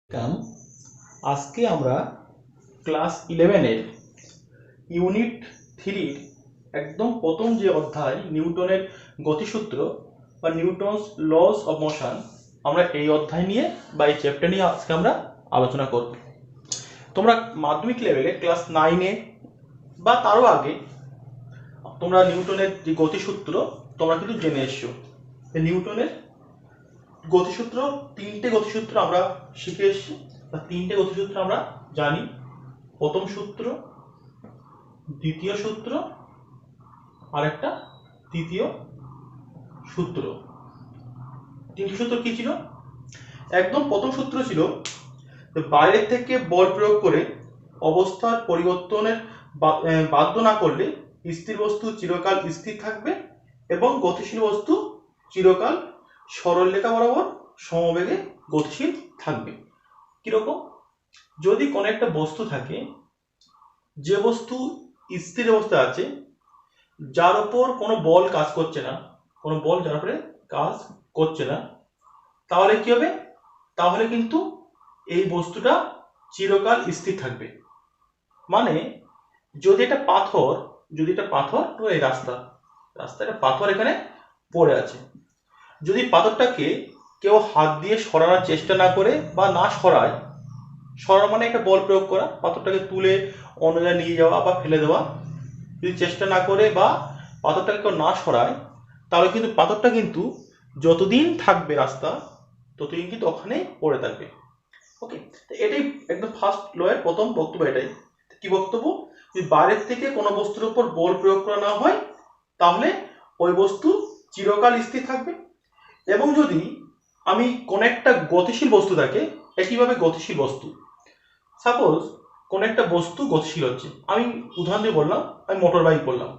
কাম আজকে আমরা ক্লাস 11 এর ইউনিট 3 একদম প্রথম যে অধ্যায় নিউটনের গতিসূত্র বা নিউটনস লস অফ মোশন, আমরা এই অধ্যায় নিয়ে বা এই চ্যাপ্টার নিয়ে আজকে আমরা আলোচনা করব। তোমরা মাধ্যমিক লেভেলে ক্লাস 9-এ বা তারও আগে তোমরা নিউটনের যে গতিসূত্র তোমরা কিন্তু জেনে এসছো। নিউটনের গতিসূত্র, তিনটে গতিসূত্র আমরা শিখে এসেছি বা তিনটে গতিসূত্র আমরা জানি। প্রথম সূত্র, দ্বিতীয় সূত্র আর একটা তৃতীয় সূত্র। তিনটি সূত্র কি ছিল? একদম প্রথম সূত্র ছিল বাইরে থেকে বল প্রয়োগ করে অবস্থার পরিবর্তনের বাধ্য না করলে স্থির বস্তু চিরকাল স্থির থাকবে এবং গতিশীল বস্তু চিরকাল সরলরেখা বরাবর সমবেগে গতিশীল থাকবে। কিরকম? যদি কোনো একটা বস্তু থাকে, যে বস্তু স্থির অবস্থায় আছে, যার উপর কোনো বল কাজ করছে না, কোনো বল যার উপরে কাজ করছে না, তাহলে কি হবে? তাহলে কিন্তু এই বস্তুটা চিরকাল স্থির থাকবে। মানে যদি এটা পাথর, এই রাস্তাটা পাথর এখানে পড়ে আছে, যদি পাথরটাকে কেউ হাত দিয়ে সরানোর চেষ্টা না করে বা না সরায়, সরানো মানে একটা বল প্রয়োগ করা, পাথরটাকে তুলে অন্য জায়গায় নিয়ে যাওয়া বা ফেলে দেওয়া, যদি চেষ্টা না করে বা পাথরটাকে কেউ না সরায়, তাহলে কিন্তু পাথরটা কিন্তু যতদিন থাকবে রাস্তা ততদিন কিন্তু ওখানে পড়ে থাকবে। ওকে, এটাই একদম ফার্স্ট লয়ের প্রথম বক্তব্য। এটাই কি বক্তব্য? যদি বাইরের থেকে কোনো বস্তুর উপর বল প্রয়োগ করা না হয় তাহলে ওই বস্তু চিরকাল স্থির থাকবে। এবং যদি আমি কোন একটা গতিশীল বস্তু থাকে, একইভাবে গতিশীল বস্তু, সাপোজ কোন একটা বস্তু গতিশীল হচ্ছে, আমি উদাহরণ দিয়ে বললাম, আমি মোটর বাইক বললাম,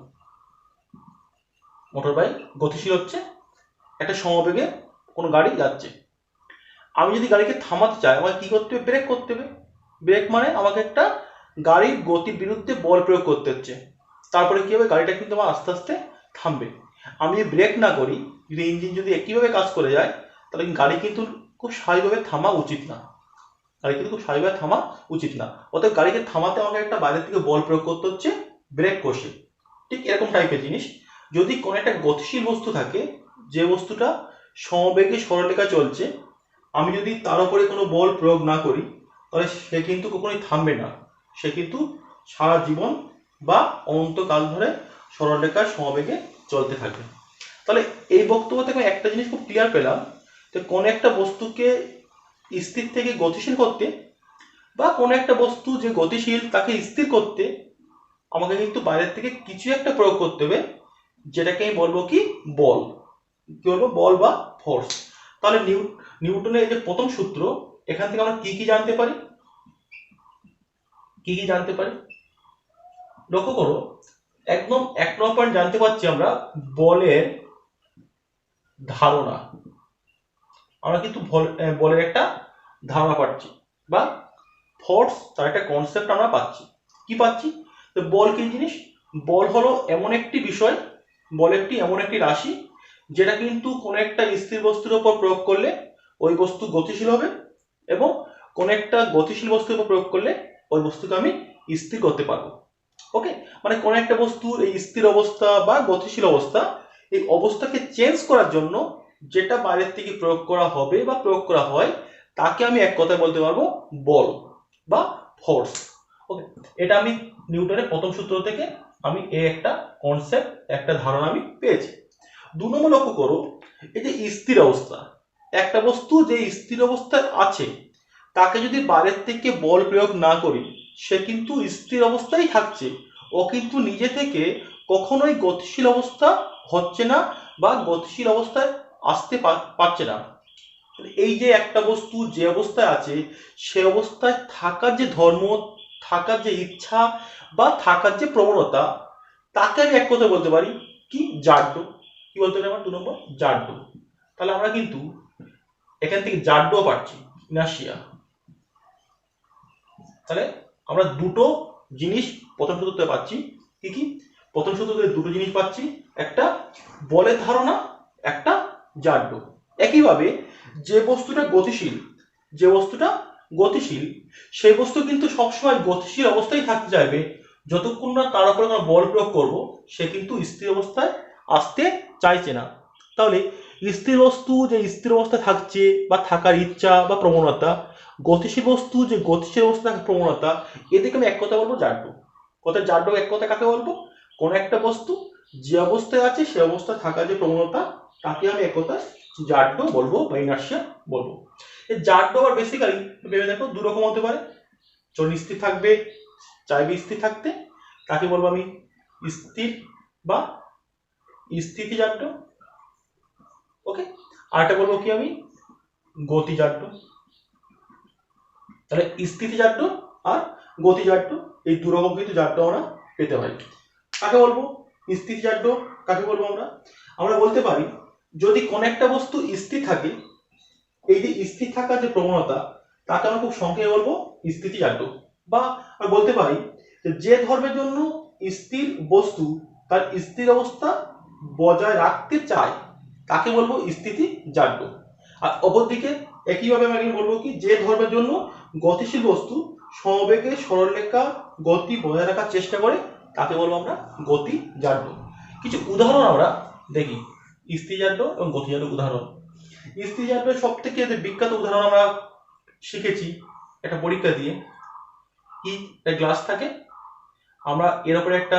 মোটর বাইক গতিশীল হচ্ছে, একটা সমবেগে কোনো গাড়ি যাচ্ছে। আমি যদি গাড়িকে থামাতে চাই, আমাকে কি করতে হবে? ব্রেক করতে হবে। ব্রেক মানে আমাকে একটা গাড়ির গতির বিরুদ্ধে বল প্রয়োগ করতে হচ্ছে, তারপরে কি হবে? গাড়িটা কিন্তু আমার আস্তে আস্তে থামবে। আমি যদি ব্রেক না করি, যদি ইঞ্জিন যদি একইভাবে কাজ করে যায়, তাহলে গাড়ি কিন্তু খুব স্বাভাবিকভাবে থামা উচিত না। অতএব গাড়িকে থামাতে আমাকে একটা বাইরে থেকে বল প্রয়োগ করতে হচ্ছে, ব্রেক কষে। ঠিক এরকম টাইপের জিনিস, যদি কোনো একটা গতিশীল বস্তু থাকে, যে বস্তুটা সমবেগে সরলরেখা চলছে, আমি যদি তার উপরে কোনো বল প্রয়োগ না করি, তাহলে সে কিন্তু কখনোই থামবে না, সে কিন্তু সারা জীবন বা অনন্তকাল ধরে সরলরেখার সমবেগে চলতে থাকবে। তাহলে এই বক্তব্য থেকে একটা জিনিস খুব ক্লিয়ার পেলাম, যে কোনো একটা বস্তুকে স্থির থেকে গতিশীল করতে বা কোনো একটা বস্তু যে গতিশীল তাকে স্থির করতে আমাকে কিন্তু বাইরের থেকে কিছু একটা প্রয়োগ করতে হবে, যেটাকে আমি বলবো কি? বল। কি বলবো? বল বা ফোর্স। তাহলে নিউটনের এই যে প্রথম সূত্র, এখান থেকে আমরা কি কি জানতে পারি? লক্ষ্য করো, একদম 1 নম্বর পয়েন্ট জানতে পারছি আমরা বলের ধারণা। আমরা কিন্তু বলের একটা ধারণা পাচ্ছি, বা ফোর্স তার একটা কনসেপ্ট আমরা পাচ্ছি। কি পাচ্ছি? তো বল কি জিনিস? বল হলো এমন একটি বিষয়, এমন একটি রাশি, যেটা কিন্তু কোনো একটা স্থির বস্তুর উপর প্রয়োগ করলে ওই বস্তু গতিশীল হবে, এবং কোনো একটা গতিশীল বস্তুর উপর প্রয়োগ করলে ওই বস্তুকে আমি স্থির করতে পারবো। ওকে, মানে কোনো একটা বস্তুর এই স্থির অবস্থা বা গতিশীল অবস্থা, এই অবস্থাকে চেঞ্জ করার জন্য যেটা বাইরের থেকে প্রয়োগ করা হবে বা প্রয়োগ করা হয়, তাকে আমি এক কথায় বলতে পারবো বল বা ফোর্স। ওকে, এটা আমি নিউটনের প্রথম সূত্র থেকে আমি এই একটা কনসেপ্ট, একটা ধারণা আমি পেয়েছি। 2 নম্বর লক্ষ্য করো, এই যে স্থির অবস্থা, একটা বস্তু যে স্থির অবস্থায় আছে, তাকে যদি বাইরের থেকে বল প্রয়োগ না করি, সে কিন্তু স্থির অবস্থায় থাকছে, ও কিন্তু নিজে থেকে কখনোই গতিশীল অবস্থা হচ্ছে না বা গতিশীল অবস্থায় আসতে পারছে না। এই যে একটা বস্তু যে অবস্থায় আছে, সে অবস্থায় থাকার যে ধর্ম, থাকার যে ইচ্ছা বা থাকার যে প্রবণতা, তাকে আমি এক কথা বলতে পারি কি? জাড্য। কি বলতে পারি আমার? 2 নম্বর, জাড্য। তাহলে আমরা কিন্তু এখান থেকে জাড্য পাচ্ছি, ইনার্শিয়া। তাহলে আমরা দুটো জিনিস প্রথম সূত্রতে পাচ্ছি। কি কি? প্রথম সূত্রতে দুটো জিনিস পাচ্ছি, একটা বলের ধারণা, একটা জাড্য। একইভাবে যে বস্তুটা গতিশীল, যে বস্তুটা গতিশীল, সেই বস্তু কিন্তু সবসময় গতিশীল অবস্থায় থাকতে চাইবে। যতক্ষণ না তার উপরে কোনো বল প্রয়োগ করব, সে কিন্তু স্থির অবস্থায় আসতে চাইছে না। তাহলে স্থির বস্তু যে স্থির অবস্থায় থাকছে বা থাকার ইচ্ছা বা প্রবণতা, গতিশীল বস্তু যে গতিশীল অবস্থা থাকার প্রবণতা, এদিকে আমি এক কথা বলবো জাড্য। কথা জাড্য এক কথা কাকে বলবো? কোন একটা বস্তু যে অবস্থায় আছে সে অবস্থায় থাকার যে প্রবণতা, তাকে আমি এক কথা জাড্য বলবো বা ইনার্শিয়া বলবো। এই জাড্য আবার বেসিক্যালি ভেবে দেখো দু রকম হতে পারে। যখন স্থির থাকবে, চাইবে স্থির থাকতে, তাকে বলবো আমি স্থির বা স্থিতিজাড্য। ওকে, আরেকটা বলবো কি আমি গতিজাড্য। তাহলে স্থিতিজাড্য আর গতিজাড্য, এই দু রকম কিন্তু জাড্য আমরা পেতে পারি। কাকে বলবো স্থিতিজাড্য, কাকে বলবো আমরা? আমরা বলতে পারি যদি কোন একটা বস্তু স্থির থাকে, এই যে স্থির থাকার যে প্রবণতা, তাকে আমরা খুব সংক্ষেপে বলবো স্থিতিজাড্য। বা আমরা বলতে পারি যে ধর্মের জন্য স্থির বস্তু তার স্থির অবস্থা বজায় রাখতে চায়, তাকে বলবো স্থিতিজাড্য। আর অপরদিকে একইভাবে আমি বলবো কি যে ধর্মের জন্য গতিশীল বস্তু সমবেগে সরলরেখা গতি বজায় রাখার চেষ্টা করে, তাকে বলবো আমরা গতিজাড্য। কিছু উদাহরণ আমরা দেখি স্থিতিজাড্য এবং গতিজাড্য উদাহরণ। স্থিতিজাড্যের সব থেকে বিখ্যাত উদাহরণ আমরা শিখেছি একটা পরীক্ষা দিয়ে। কি গ্লাস থাকে, আমরা এর উপরে একটা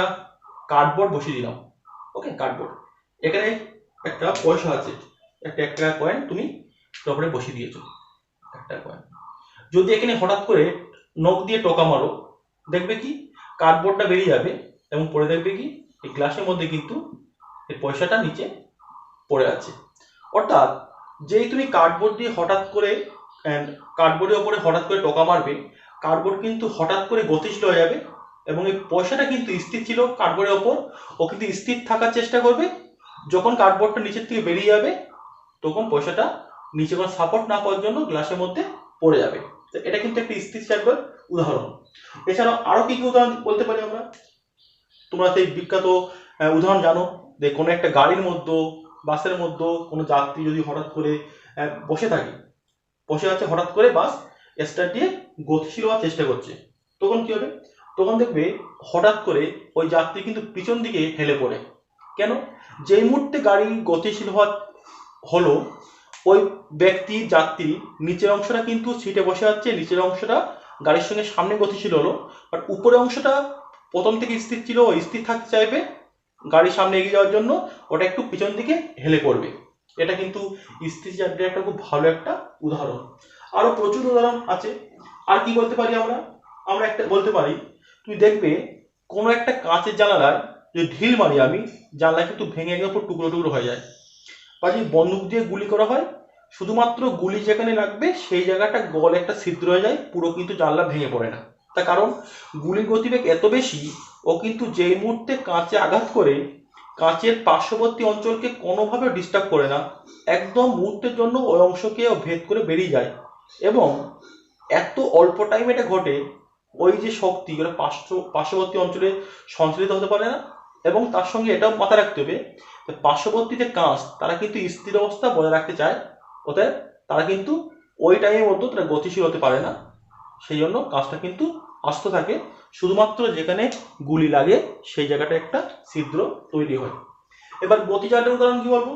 কার্ডবোর্ড বসিয়ে দিলাম। ওকে, কার্ডবোর্ড, এখানে একটা পয়সা আছে, একটা 1 টাকা কয়েন তুমি তারপরে বসিয়ে দিয়েছো, 1 টাকা কয়েন। যদি এখানে হঠাৎ করে নখ দিয়ে টোকা মারো, দেখবে কি কার্ডবোর্ডটা বেরিয়ে যাবে এবং পরে দেখবে কি এই গ্লাসের মধ্যে কিন্তু এই পয়সাটা নিচে পড়ে আছে। অর্থাৎ যেই তুমি কার্ডবোর্ড দিয়ে হঠাৎ করে কার্ডবোর্ডের উপরে হঠাৎ করে টোকা মারবে, কার্ডবোর্ড কিন্তু হঠাৎ করে গতিশীল হয়ে যাবে এবং এই পয়সাটা কিন্তু স্থির ছিল কার্ডবোর্ডের ওপর, ও কিন্তু স্থির থাকার চেষ্টা করবে। যখন কার্ডবোর্ডটা নিচের থেকে বেরিয়ে যাবে, তখন পয়সাটা নিচে কোনো সাপোর্ট না পাওয়ার জন্য গ্লাসের মধ্যে পড়ে যাবে। তো এটা কিন্তু একটা স্থিতিজাড্যের উদাহরণ। এছাড়াও আরো কি কি উদাহরণ বলতে পারি আমরা? তোমরা সেই বিখ্যাত উদাহরণ জানো যে কোনো একটা গাড়ির মধ্যে, বাসের মধ্যে কোনো যাত্রী যদি হঠাৎ করে বসে থাকে, বসে আছে, হঠাৎ করে বাস স্টার্ট দিয়ে গতিশীল হওয়ার চেষ্টা করছে, তখন কি হবে? তখন দেখবে হঠাৎ করে ওই যাত্রী কিন্তু পিছন দিকে হেলে পড়ে। কেন? যেই মুহূর্তে গাড়ি গতিশীল হলো, ওই ব্যক্তি যাত্রী নিচের অংশটা কিন্তু সিটে বসে আছে, নিচের অংশটা গাড়ির সঙ্গে সামনে গতিশীল হলো, আর উপরের অংশটা প্রথম থেকে স্থির ছিল, স্থির থাকতে চাইবে গাড়ির সামনে এগিয়ে যাওয়ার জন্য, ওটা একটু পিছন দিকে হেলে পড়বে। এটা কিন্তু স্থিতিজাড্যের একটা খুব ভালো একটা উদাহরণ। আরো প্রচুর উদাহরণ আছে। আর কি বলতে পারি আমরা? আমরা একটা বলতে পারি, তুমি দেখবে কোনো একটা কাঁচের জানালায় যদি ঢিল মারি আমি, জানলা কিন্তু ভেঙে গিয়ে পুরো টুকরো টুকরো হয়ে যায়। বা যদি বন্দুক দিয়ে গুলি করা হয়, শুধুমাত্র গুলি যেখানে লাগবে সেই জায়গাটা গলে একটা ছিদ্র হয়ে যায়, পুরো কিন্তু জানলা ভেঙে পড়ে না। তার কারণ গুলির গতিবেগ এত বেশি, ও কিন্তু যেই মুহূর্তে কাঁচে আঘাত করে কাঁচের পার্শ্ববর্তী অঞ্চলকে কোনোভাবে ডিস্টার্ব করে না, একদম মুহূর্তের জন্য ওই অংশকে ভেদ করে বেরিয়ে যায়। এবং এত অল্প টাইমে এটা ঘটে, ওই যে শক্তি ওটা পার্শ্ববর্তী অঞ্চলে সঞ্চালিত হতে পারে না। এবং তার সঙ্গে এটাও মাথায় রাখতে হবে, পার্শ্ববর্তী যে কাঁচ তারা কিন্তু স্থির অবস্থা বজায় রাখতে চায়, অতএব তারা কিন্তু ওই টাইমের মধ্যে তারা গতিশীল হতে পারে না। সেই জন্য কাঁচটা কিন্তু আস্ত থাকে, শুধুমাত্র যেখানে গুলি লাগে সেই জায়গাটা একটা ছিদ্র তৈরি হয়। এবার গতিজাড্যের উদাহরণ কি বলবো?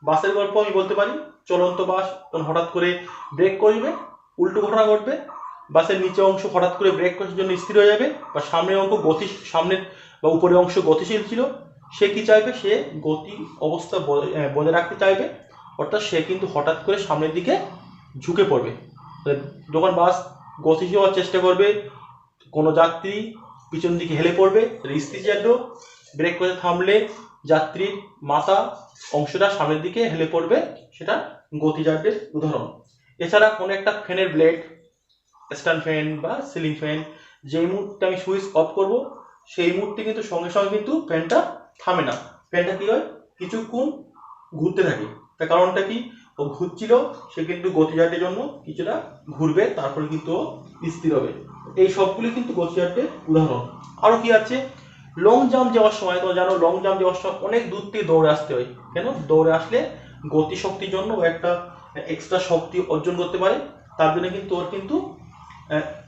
বাসের গল্প আমি বলতে পারি। চলন্ত বাস হঠাৎ করে ব্রেক করবে, উল্টো ঘটনা ঘটবে, বাসের নিচে অংশ হঠাৎ করে ব্রেক করার জন্য স্থির হয়ে যাবে, বা সামনের অংশ সামনের বা উপরের অংশ গতিশীল ছিল, সে কি চাইবে? সে গতি অবস্থা বজায় রাখতে চাইবে, অর্থাৎ সে কিন্তু হঠাৎ করে সামনের দিকে ঝুঁকে পড়বে। যখন বাস গতিশীল হওয়ার চেষ্টা করবে, কোনো যাত্রী পিছন দিকে হেলে পড়বে, স্থিতিজাড্য। ব্রেক করে থামলে যাত্রীর মাথা অংশটা সামনের দিকে হেলে পড়বে, সেটা গতিজাড্যের উদাহরণ। এছাড়া কোনো একটা ফ্যানের ব্লেড, স্ট্যান্ড ফ্যান বা সিলিং ফ্যান, যেই মুহূর্তে আমি সুইচ অফ করব, সেই মুহূর্তে কিন্তু সঙ্গে সঙ্গে কিন্তু ফ্যানটা থামে না। ফ্যানটা কি হয়? কিছুক্ষণ ঘুরতে থাকে। তার কারণটা কি? ও ঘুরছিল, সে কিন্তু গতিজাড্যের জন্য কিছুটা ঘুরবে, তারপরে কিন্তু ও স্থির হবে। এই সবগুলি কিন্তু গতিজাড্যের উদাহরণ। আরো কি আছে? লং জাম্প যাওয়ার সময়, তো জানো লং জাম্প যাওয়ার সময় অনেক দূর থেকে দৌড়ে আসতে হয়। কেন? দৌড়ে আসলে গতি শক্তির জন্য ও একটা এক্সট্রা শক্তি অর্জন করতে পারে, তার জন্য কিন্তু ওর কিন্তু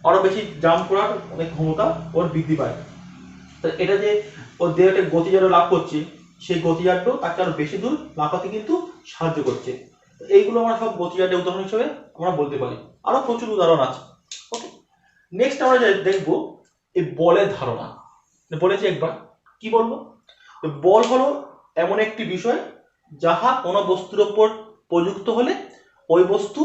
আরো বেশি জাম্প করার অনেক ক্ষমতা ওর বৃদ্ধি পায়। তো এটা যে ওর দেহটা গতিজাড্য লাভ করছে, সেই গতিজাড্য তাকে আরো বেশি দূর লাফাতে কিন্তু সাহায্য করছে। এইগুলো আমরা সব গতিজাড্যের উদাহরণ হিসেবে আমরা বলতে পারি, আরো প্রচুর উদাহরণ আছে। ওকে, নেক্সট আমরা দেখবো এই বলের ধারণা। বলেছি একবার, কি বলবো? বল হলো এমন একটি বিষয় যাহা কোনো বস্তুর ওপর প্রযুক্ত হলে ওই বস্তু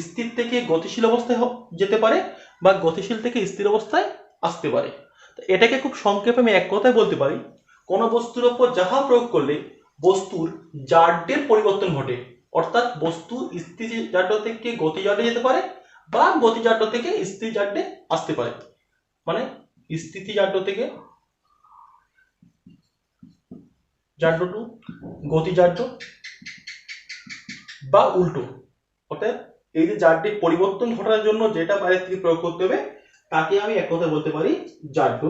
স্থির থেকে গতিশীল অবস্থায় যেতে পারে বা গতিশীল থেকে স্থির অবস্থায় আসতে পারে। এটাকে খুব সংক্ষেপে আমি এক কথায় বলতে পারি, কোনো বস্তুর ওপর যাহা প্রয়োগ করলে বস্তুর জাড্যের পরিবর্তন ঘটে, অর্থাৎ বস্তু স্থির জাড্য থেকে গতিজাড্যে যেতে পারে বা গতিজাড্য থেকে স্থির জাড্যে আসতে পারে। মানে স্থিতিজাড্য থেকে জাড্য টু গতিজাড্য বা উল্টো। অর্থাৎ এই যে জাড্যের পরিবর্তন ঘটানোর জন্য যেটা বাইরে থেকে প্রয়োগ করতে হবে তাকে আমি এক কথা বলতে পারি জাড্য,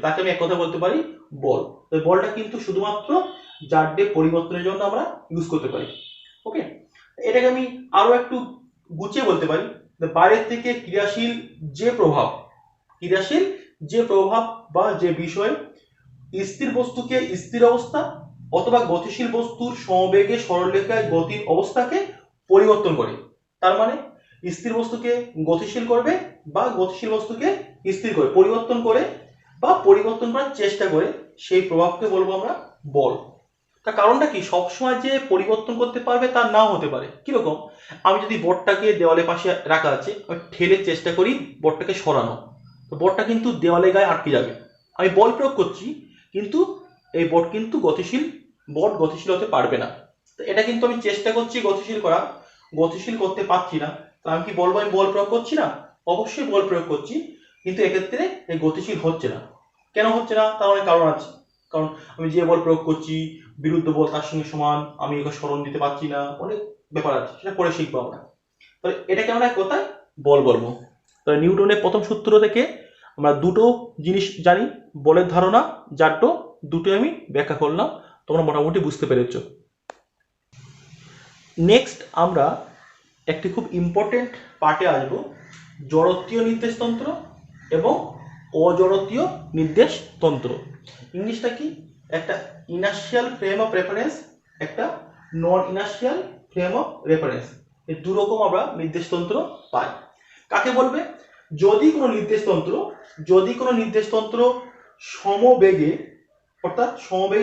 তাকে আমি এক কথা বলতে পারি বল। তো বলটা কিন্তু শুধুমাত্র জাড্যের পরিবর্তনের জন্য আমরা ইউজ করতে পারি। ওকে, এটাকে আমি আরো একটু গুছিয়ে বলতে পারি, বাইরের থেকে ক্রিয়াশীল যে প্রভাব বা যে বিষয় স্থির বস্তুকে স্থির অবস্থা অথবা গতিশীল বস্তুর সমবেগে সরলরেখায় গতির অবস্থাকে পরিবর্তন করে। তার মানে স্থির বস্তুকে গতিশীল করবে বা গতিশীল বস্তুকে স্থির করে পরিবর্তন করে বা পরিবর্তন করার চেষ্টা করে, সেই প্রভাবকে বলবো আমরা বল। তার কারণটা কি? সবসময় যে পরিবর্তন করতে পারবে তা নাও হতে পারে। কিরকম? আমি যদি বোর্ডটাকে দেওয়ালে পাশে রাখা আছে, আমি ঠেলে চেষ্টা করি বোর্ডটাকে সরানো, তো বোর্ডটা কিন্তু দেওয়ালে গায়ে আটকে যাবে। আমি বল প্রয়োগ করছি কিন্তু এই বোর্ড কিন্তু গতিশীল হতে পারবে না। তো এটা কিন্তু আমি চেষ্টা করছি গতিশীল করতে পারছি না, তো আমি কি বলবো আমি বল প্রয়োগ করছি না? অবশ্যই বল প্রয়োগ করছি, কিন্তু এক্ষেত্রে এই গতিশীল হচ্ছে না। কেন হচ্ছে না? তার অনেক কারণ আছে। কারণ আমি যে বল প্রয়োগ করছি বিরুদ্ধ বল তার সঙ্গে সমান, আমি একে সরণ দিতে পারছি না, অনেক ব্যাপার আছে, সেটা পরে শিখবো আমরা। তাহলে এটাকে আমরা কোথায় বল বলবো? তাহলে নিউটনের প্রথম সূত্র থেকে আমরা দুটো জিনিস জানি, বলের ধারণা, জাড্য, দুটো আমি ব্যাখ্যা করলাম, তোমরা মোটামুটি বুঝতে পেরেছ। নেক্সট আমরা একটি খুব ইম্পর্টেন্ট পার্টে আসবো, জড়ত্বীয় নির্দেশতন্ত্র এবং অজড়ত্বীয় নির্দেশতন্ত্র। ইংলিশটা কি? একটা ইনার্শিয়াল ফ্রেম অফ রেফারেন্স, একটা নন ইনার্শিয়াল ফ্রেম অফ রেফারেন্স। এই দু রকম আমরা নির্দেশতন্ত্র পাই। কাকে বলবে? যদি কোনো নির্দেশতন্ত্র সমবেগে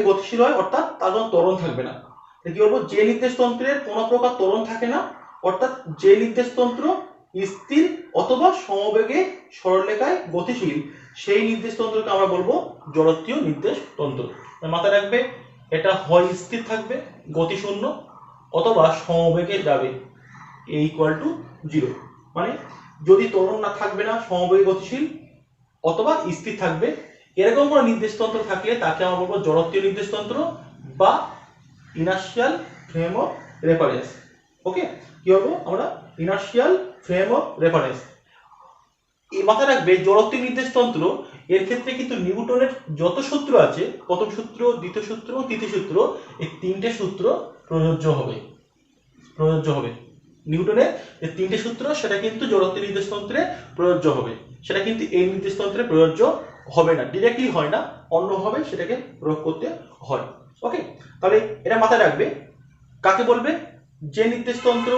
গতিশীল হয়, অর্থাৎ তার কোনো ত্বরণ থাকবে না। কি বলবো? যে নির্দেশতন্ত্রের কোনো প্রকার ত্বরণ থাকে না, অর্থাৎ যে নির্দেশতন্ত্র স্থির অথবা সমবেগে সরলরেখায় গতিশীল, সেই নির্দেশতন্ত্রকে আমরা বলবো জড়ত্বীয় নির্দেশতন্ত্র। মাথায় রাখবে, এটা হয় স্থির থাকবে গতিশূন্য অথবা সমবেগে যাবে a=0। মানে যদি ত্বরণ না থাকবে না, সমবেগে গতিশীল অথবা স্থির থাকবে, এরকম কোনো নির্দেশতন্ত্র থাকলে তাকে আমরা বলবো জড়ত্বীয় নির্দেশতন্ত্র বা ইনার্শিয়াল ফ্রেম অফ রেফারেন্স। ওকে, কি বলবো আমরা? Inertial frame of reference. এই মাথায় রাখবে, জড়ত্বীয় নির্দেশতন্ত্র এর ক্ষেত্রে কিন্তু নিউটনের যত সূত্র আছে, প্রথম সূত্র, দ্বিতীয় সূত্র, তৃতীয় সূত্র, এই তিনটে সূত্র প্রযোজ্য হবে। নিউটনের যে তিনটে সূত্র সেটা কিন্তু জড়ত্বীয় নির্দেশতন্ত্রে প্রযোজ্য হবে, সেটা কিন্তু এই নির্দেশতন্ত্রে প্রযোজ্য হবে না, ডিরেক্টলি হয় না, অন্যভাবে সেটাকে প্রয়োগ করতে হয়। ওকে, তাহলে এটা মাথায় রাখবে। কাকে বলবে? যে নির্দেশতন্ত্র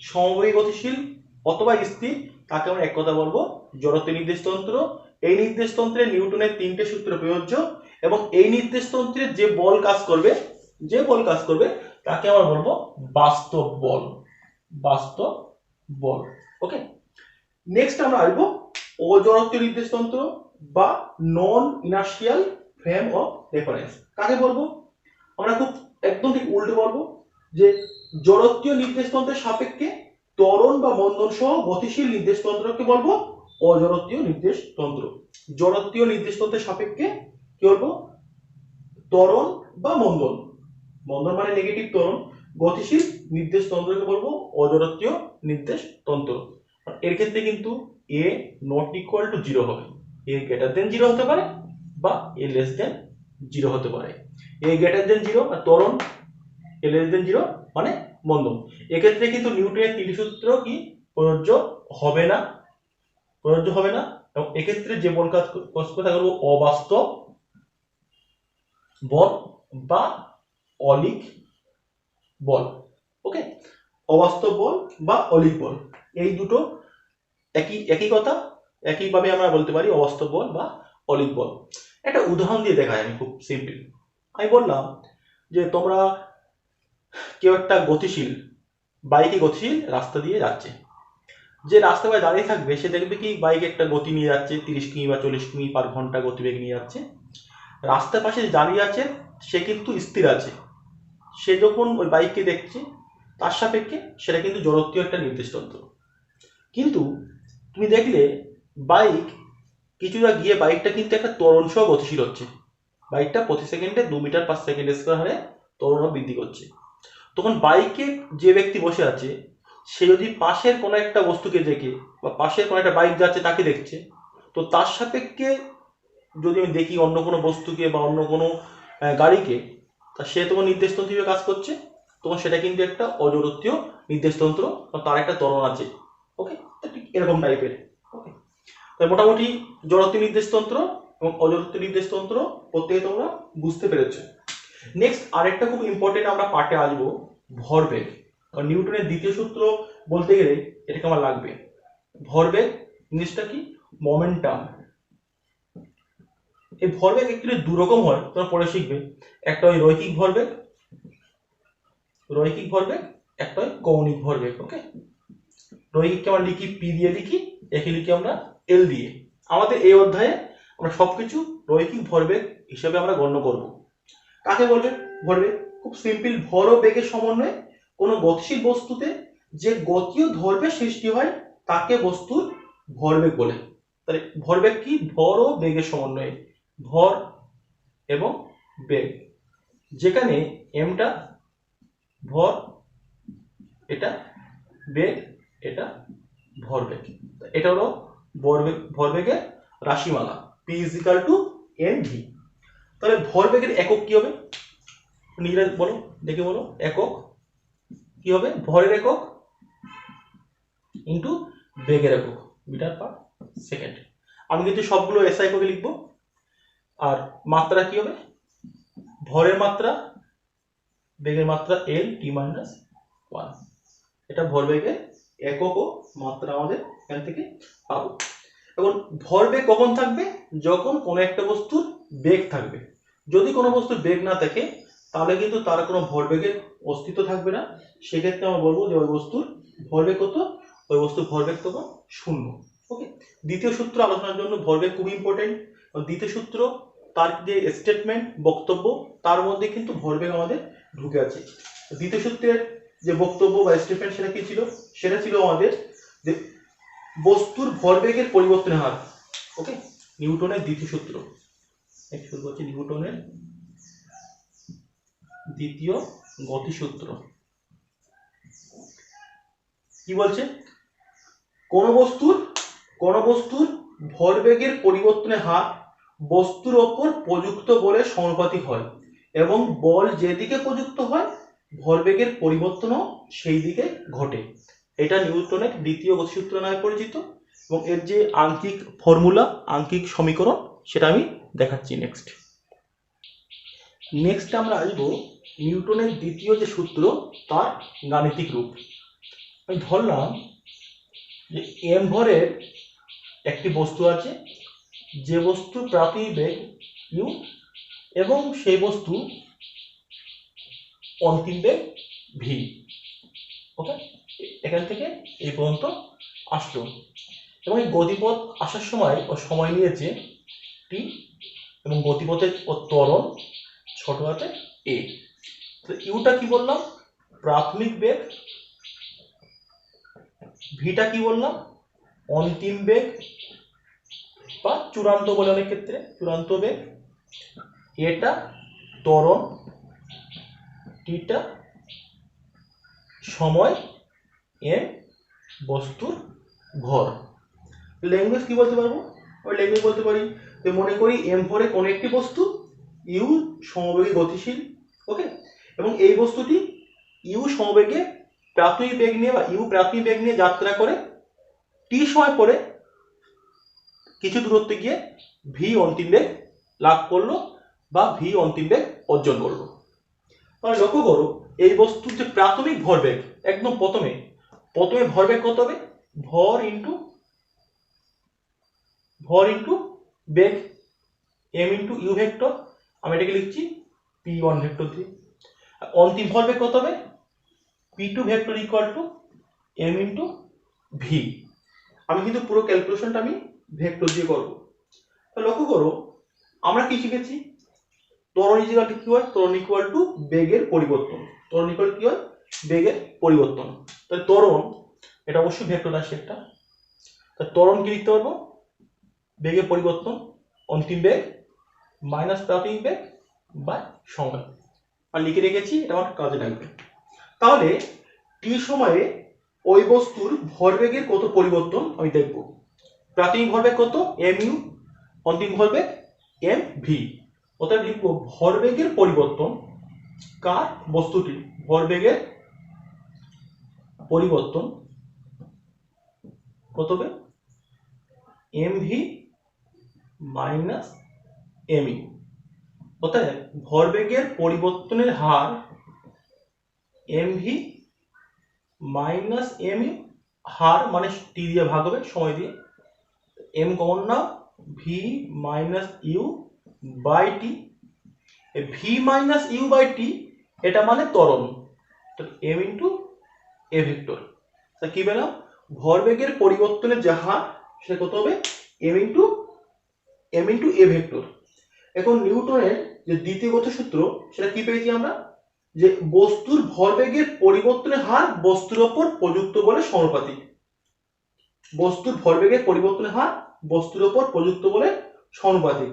সমবেগে গতিশীল অথবা স্থির, তাকে আমরা এক কথা বলবো জড়ত্বীয় নির্দেশতন্ত্র। এই নির্দেশতন্ত্রে নিউটনের তিনটে সূত্র প্রযোজ্য এবং এই নির্দেশতন্ত্রে যে বল কাজ করবে তাকে আমরা বলবো বাস্তব বল। ওকে, নেক্সট আমরা আসবো অজড়ত্বীয় নির্দেশতন্ত্র বা নন ইনার্শিয়াল ফ্রেম অফ রেফারেন্স। কাকে বলবো? আমরা খুব একদম ঠিক উল্টো বলবো, যে জড়ত্বীয় নির্দেশতন্ত্রের সাপেক্ষে ত্বরণ বা মন্দন সহ গতিশীল নির্দেশতন্ত্রকে বলবো অজড়ত্বীয় নির্দেশতন্ত্র। জড়ত্বীয় নির্দেশতন্ত্রের সাপেক্ষে কি বলবো? ত্বরণ বা মন্দন মানে নেগেটিভ ত্বরণ, গতিশীল নির্দেশতন্ত্রকে বলবো অজড়ত্বীয় নির্দেশতন্ত্র। এর ক্ষেত্রে কিন্তু a not equal to 0 হবে, a greater than 0 হতে পারে বা a less than 0 হতে পারে। a greater than 0 মানে ত্বরণ, a less than 0 মানে মন্দন। এক্ষেত্রে কিন্তু নিউটনের তিনটি সূত্র কি প্রযোজ্য হবে না। প্রযোজ্য হবে না। এবং এক্ষেত্রে যে বল কাজ করবে তা হলো অবাস্তব বল বা অলিক বল। ওকে, অবাস্তব বল বা অলিক বল এই দুটো একই কথা, একইভাবে আমরা বলতে পারি অবাস্তব বল বা অলিক বল। একটা উদাহরণ দিয়ে দেখাই আমি, খুব সিম্পল। আমি বললাম যে তোমরা কেউ একটা গতিশীল বাইকে গতিশীল রাস্তা দিয়ে যাচ্ছে, যে রাস্তায় দাঁড়িয়ে থাকবে সে দেখবে কি বাইক একটা গতি নিয়ে যাচ্ছে 30 কিমি বা 40 কিমি পার ঘন্টা গতিবেগ নিয়ে যাচ্ছে। রাস্তার পাশে দাঁড়িয়ে আছে সে কিন্তু স্থির আছে, সে যখন ওই বাইককে দেখছে তার সাপেক্ষে সেটা কিন্তু জড়ত্বীয় একটা নির্দেশ তন্ত্র। কিন্তু তুমি দেখলে বাইক কিছুটা গিয়ে বাইকটা কিন্তু একটা ত্বরণ সহ গতিশীল হচ্ছে, বাইকটা প্রতি সেকেন্ডে 2 মিটার পার সেকেন্ড স্কয়ার হারে ত্বরণ বৃদ্ধি করছে। তখন বাইকে যে ব্যক্তি বসে আছে সে যদি পাশের কোনো একটা বস্তুকে দেখে বা পাশের কোনো একটা বাইক যাচ্ছে তাকে দেখছে, তো তার সাপেক্ষে যদি আমি দেখি অন্য কোনো বস্তুকে বা অন্য কোনো গাড়িকে, তা সে তখন নির্দেশতন্ত্র হিসেবে কাজ করছে, তখন সেটা কিন্তু একটা অজড়ত্বীয় নির্দেশতন্ত্র, তার একটা ত্বরণ আছে। ওকে, ঠিক এরকম টাইপের। ওকে, তাই মোটামুটি জড়ত্বীয় নির্দেশতন্ত্র এবং অজড়ত্বীয় নির্দেশতন্ত্র প্রত্যেকে তোমরা বুঝতে পেরেছো। নেক্সট আরেকটা খুব ইম্পর্টেন্ট আমরা পার্টে আসবো, ভরবেগ। নিউটনের দ্বিতীয় সূত্র বলতে গেলে এটাকে আমার লাগবে। ভরবেগ জিনিসটা কি? মোমেন্টাম। এই ভরবেগ অ্যাকচুয়ালি দু রকম হয়, তোমরা পরে শিখবে। একটা হয় রৈখিক ভরবেগ, একটা হয় কৌণিক ভরবেগ। ওকে, রৈখিককে আমরা লিখি পি দিয়ে, লিখি একে লিখি আমরা এল দিয়ে। আমাদের এই অধ্যায়ে আমরা সবকিছু রৈখিক ভরবেগ হিসেবে আমরা গণ্য করব। কাকে বলবে ভরবেগ? খুব সিম্পল, ভর ও বেগের সমন্বয়ে কোনো গতিশীল বস্তুতে যে গতি ও ধর্মের সৃষ্টি হয় তাকে বস্তুর ভরবেগ বলে। তাহলে ভরবেগ কি? ভর ও বেগের সমন্বয়ে, ভর এবং বেগ, যেখানে এমটা ভর, এটা বেগ, এটা ভরবেগ। এটা হলো ভরবেগের রাশিমালা p = mv। তাহলে ভরবেগের একক কি হবে নিজেরা বলো, দেখে বলো। একক কি হবে? ভরের একক ইন্টু বেগের একক, মিটার পার সেকেন্ড। আমি কিন্তু সবগুলো এসআই করে লিখবো। আর মাত্রা কি হবে? ভরের মাত্রা, বেগের মাত্রা l t-1। এটা ভরবেগের একক ও মাত্রা আমাদের এখান থেকে পাবো। এখন ভরবেগ কখন থাকবে? যখন কোনো একটা বস্তুর বেগ থাকবে। যদি কোনো বস্তুর বেগ না থাকে তাহলে কিন্তু তার কোনো ভরবেগের অস্তিত্ব থাকবে না। সেক্ষেত্রে আমরা বলবো যে ওই বস্তুর ভরবেগ কত? ওই বস্তুর ভরবেগ তখন 0। ওকে, দ্বিতীয় সূত্র আলোচনার জন্য ভরবেগ খুব ইম্পর্টেন্ট। দ্বিতীয় সূত্র তার যে স্টেটমেন্ট বক্তব্য তার মধ্যে কিন্তু ভরবেগ আমাদের ঢুকে আছে। দ্বিতীয় সূত্রের যে বক্তব্য বা স্টেটমেন্ট সেটা কি ছিল? সেটা ছিল আমাদের যে বস্তুর ভরবেগের পরিবর্তনের হার। ওকে, নিউটনের দ্বিতীয় সূত্র, শুরু করছি নিউটনের দ্বিতীয় গতিসূত্র। কি বলছে? কোন বস্তুর ভরবেগের পরিবর্তনের হার বস্তুর ওপর প্রযুক্ত বলের সমানুপাতিক হয় এবং বল যেদিকে প্রযুক্ত হয় ভরবেগের পরিবর্তনও সেই দিকে ঘটে। এটা নিউটনের দ্বিতীয় গতিসূত্র নামে পরিচিত এবং এর যে আঙ্কিক ফর্মুলা, আঙ্কিক সমীকরণ সেটা আমি দেখাচ্ছি নেক্সট আমরা আসবো নিউটনের দ্বিতীয় যে সূত্র তার গাণিতিক রূপ। আমি ধরলাম যে m ভরের একটি বস্তু আছে, যে বস্তুর প্রাথমিক বেগ u এবং সেই বস্তু অন্তিম বেগ v। ওকে, এখান থেকে এই পর্যন্ত আসলো এবং এই গতিপথ আসার সময় ও সময় নিয়েছে t এবং গতিপথের ত্বরণ ছোট হাতে a। তো ইউটা কি বললাম? প্রাথমিক বেগ। ভিটা কি বললাম? অন্তিম বেগ বা চূড়ান্ত বলে অনেক ক্ষেত্রে, চূড়ান্ত বেগ। এটা ত্বরণ, টিটা সময়, এম বস্তুর ভর। ল্যাঙ্গুয়েজ কি বলতে পারবো? ওই ল্যাঙ্গুয়েজ বলতে পারি যে মনে করি এম ভরে কোনো একটি বস্তু ইউ সমবেগে গতিশীল। ওকে, এবং এই বস্তুটি ইউ সমবেগে প্রাথমিক বেগ নিয়ে বা ইউ প্রাথমিক বেগ নিয়ে যাত্রা করে টি সময় পরে কিছু দূরত্বে গিয়ে ভি অন্তিম বেগ লাভ করলো বা ভি অন্তিম বেগ অর্জন করলো। তাহলে লক্ষ্য করো এই বস্তুর যে প্রাথমিক ভরবেগ একদম প্রথমে ভরবেগ কত হবে? ভর ইন্টু বেগ এম ইন্টু ইউ ভেক্টর, আমি এটাকে লিখছি p1 ভেক্টর দিয়ে। অন্তিম ভরবেগ কত হবে? p2 vector equal to m into V. আমি কিন্তু পুরো ক্যালকুলেশনটা আমি ভেক্টর দিয়ে করব। লক্ষ্য করো আমরা কি শিখেছি? ত্বরণ ইকুয়াল টু কি হয়? ত্বরণ ইকুয়াল টু বেগের পরিবর্তন। ত্বরণ ইকুয়াল কি হয়? বেগের পরিবর্তন। তাহলে ত্বরণ এটা অবশ্যই ভেক্টর রাশি একটা। তাহলে ত্বরণ কি লিখতে পারবো? বেগের পরিবর্তন অন্তিম বেগ মাইনাস প্রাথমিক বেগ বা সময়। আর লিখে রেখেছি, এটা আমার কাজে লাগবে। তাহলে টি সময়ে ওই বস্তুর ভরবেগের কত পরিবর্তন আমি দেখব। প্রাথমিক ভরবেগ কত? এম ইউ, অন্তিম ভরবেগ এম ভি। অতএব লিখব ভরবেগের পরিবর্তন কার? বস্তুটি ভরবেগের পরিবর্তন কত হবে? M V minus M U. অতএব ভরবেগের পরিবর্তনের হার M V minus M U, হার মানে টি দিয়ে ভাগ হবে সময় দিয়ে, এম কমন নাও, V minus U by T. V minus U by T এটা মানে ত্বরণ, তো এম ইন্টু এ ভেক্টর। কি পেলাম? ভরবেগের পরিবর্তনের যে হার সেটা কত হবে? M into A vector. এখন নিউটনের যে দ্বিতীয় গতিসূত্র সেটা কি পেয়েছি আমরা? যে বস্তুর ভরবেগের পরিবর্তনের হার বস্তুর ওপর প্রযুক্ত বলের সমানুপাতিক। বস্তুর ভরবেগের পরিবর্তনের হার বস্তুর ওপর প্রযুক্ত বলের সমানুপাতিক।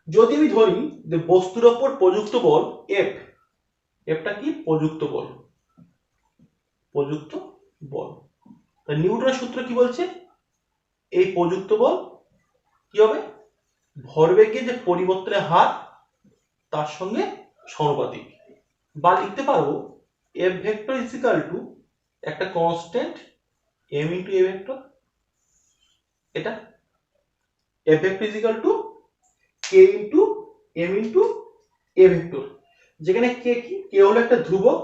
যদি আমি ধরি যে বস্তুর ওপর প্রযুক্ত বল এফ, এফটা কি? প্রযুক্ত বল। তাই নিউটনের সূত্র কি বলছে? এই প্রযুক্ত বল কি হবে? ভরবেগের যে পরিবর্তনের হার তার সঙ্গে সমানুপাতিক। বা লিখতে পারবো F vector is equal to একটা constant M into A vector. এটা F vector is equal to K into M into A vector, যেখানে কে কি? কে হলো একটা ধ্রুবক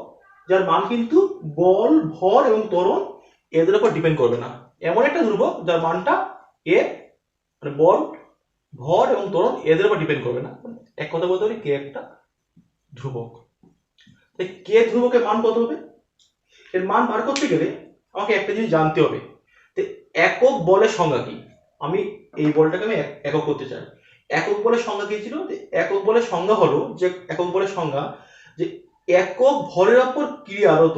যার মান কিন্তু বল, ভর এবং ত্বরণ এদের উপর ডিপেন্ড করবে না। এমন একটা ধ্রুবক যার মানটা এ মানে বল, ভর এবং ত্বরণ এদের উপর ডিপেন্ড করবে না। এক কথা বলতে পারি কে একটা ধ্রুবক। কে ধ্রুবকের মান কত হবে? এর মান বার করতে গেলে আমাকে একটা জিনিস জানতে হবে, একক বলের সংজ্ঞা কি। আমি এই বলটাকে আমি একক করতে চাই। একক বলের সংজ্ঞা কি ছিল? একক বলের সংজ্ঞা হলো যে একক বলের সংজ্ঞা যে একক ভরের উপর ক্রিয়ারত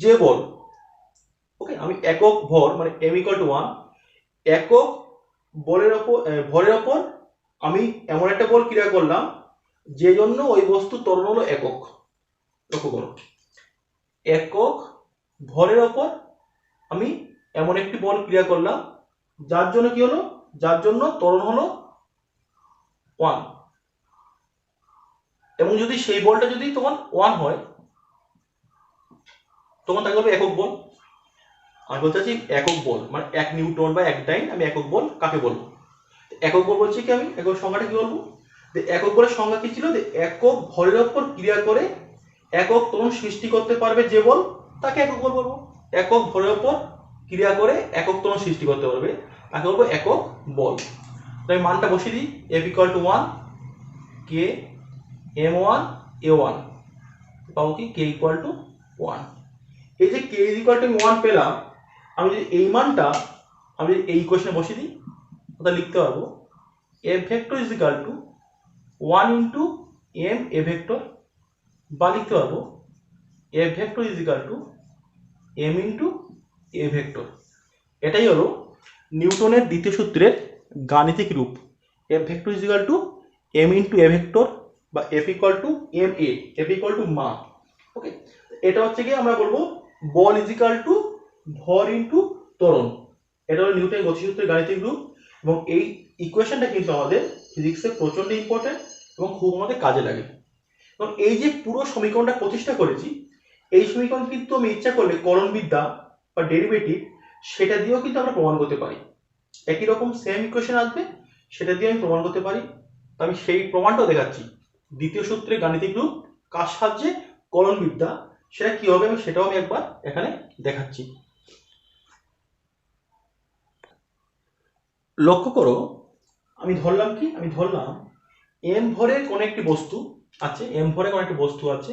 যে বল। ওকে, আমি একক ভর মানে m = 1, একক বলের উপর ভরের উপর আমি এমন একটা বল ক্রিয়া করলাম যে জন্য ওই বস্তু ত্বরণ হলো একক। লক্ষ্য করো, একক ভরের উপর আমি এমন একটি বল ক্রিয়া করলাম যার জন্য কি হলো? যার জন্য ত্বরণ হলো 1। এবং যদি সেই বলটা যদি তোমার 1 হয় তখন তাকে বলবে একক বল। আমি বলতে চাচ্ছি একক বল মানে 1 নিউটন বা 1 ডাইন। আমি একক বল কাকে বলবো? একক বল বলছি কি? আমি একক সংজ্ঞাটা কি বলবো? যে একক বলের সংজ্ঞা কি ছিল? যে একক ভরের উপর ক্রিয়া করে একক ত্বরণ সৃষ্টি করতে পারবে যে বল তাকে একক বল বলবো। একক ভরের উপর ক্রিয়া করে একক ত্বরণ সৃষ্টি করতে পারবে তাকে বলবো একক বল। তো আমি মানটা বসিয়ে দিই, F = 1 কে m1 a1, পাবো কি? K = 1। এই যে K = 1 পেলাম, আমি যদি এই মানটা আমি যদি এই ইকুয়েশনে বসিয়ে দিই তাহলে লিখতে পারবো F vector is equal two 1 into m a vector, বা লিখতে পারবো F vector is equal two m into a vector. এটাই হলো নিউটনের দ্বিতীয় সূত্রের গাণিতিক রূপ। F vector is equal two m into a vector বা F = ma, F = মা। ওকে, এটা হচ্ছে কি আমরা বলবো বল ইজ ইকুয়াল টু ভর ইন্টু ত্বরণ। এটা হলো নিউটনের গতিসূত্রের গাণিতিক রূপ। এবং এই ইকুয়েশনটা কিন্তু আমাদের ফিজিক্সে প্রচন্ড ইম্পর্টেন্ট এবং খুব আমাদের কাজে লাগে। এবং এই যে পুরো সমীকরণটা প্রতিষ্ঠা করেছি, এই সমীকরণ কিন্তু আমি ইচ্ছা করলে করণবিদ্যা বা ডেরিভেটিভ সেটা দিয়েও কিন্তু আমরা প্রমাণ করতে পারি। একই রকম সেম ইকুয়েশন আসবে, সেটা দিয়ে আমি প্রমাণ করতে পারি। আমি সেই প্রমাণটাও দেখাচ্ছি। দ্বিতীয় সূত্রে গাণিতিক রূপ কার সাহায্যে, কলনবিদ্যা, সেটা কি হবে সেটাও আমি একবার এখানে দেখাচ্ছি। লক্ষ্য করো, আমি ধরলাম কি, আমি ধরলাম এম ভরের কোন একটি বস্তু আছে, এম ভরের কোন একটি বস্তু আছে,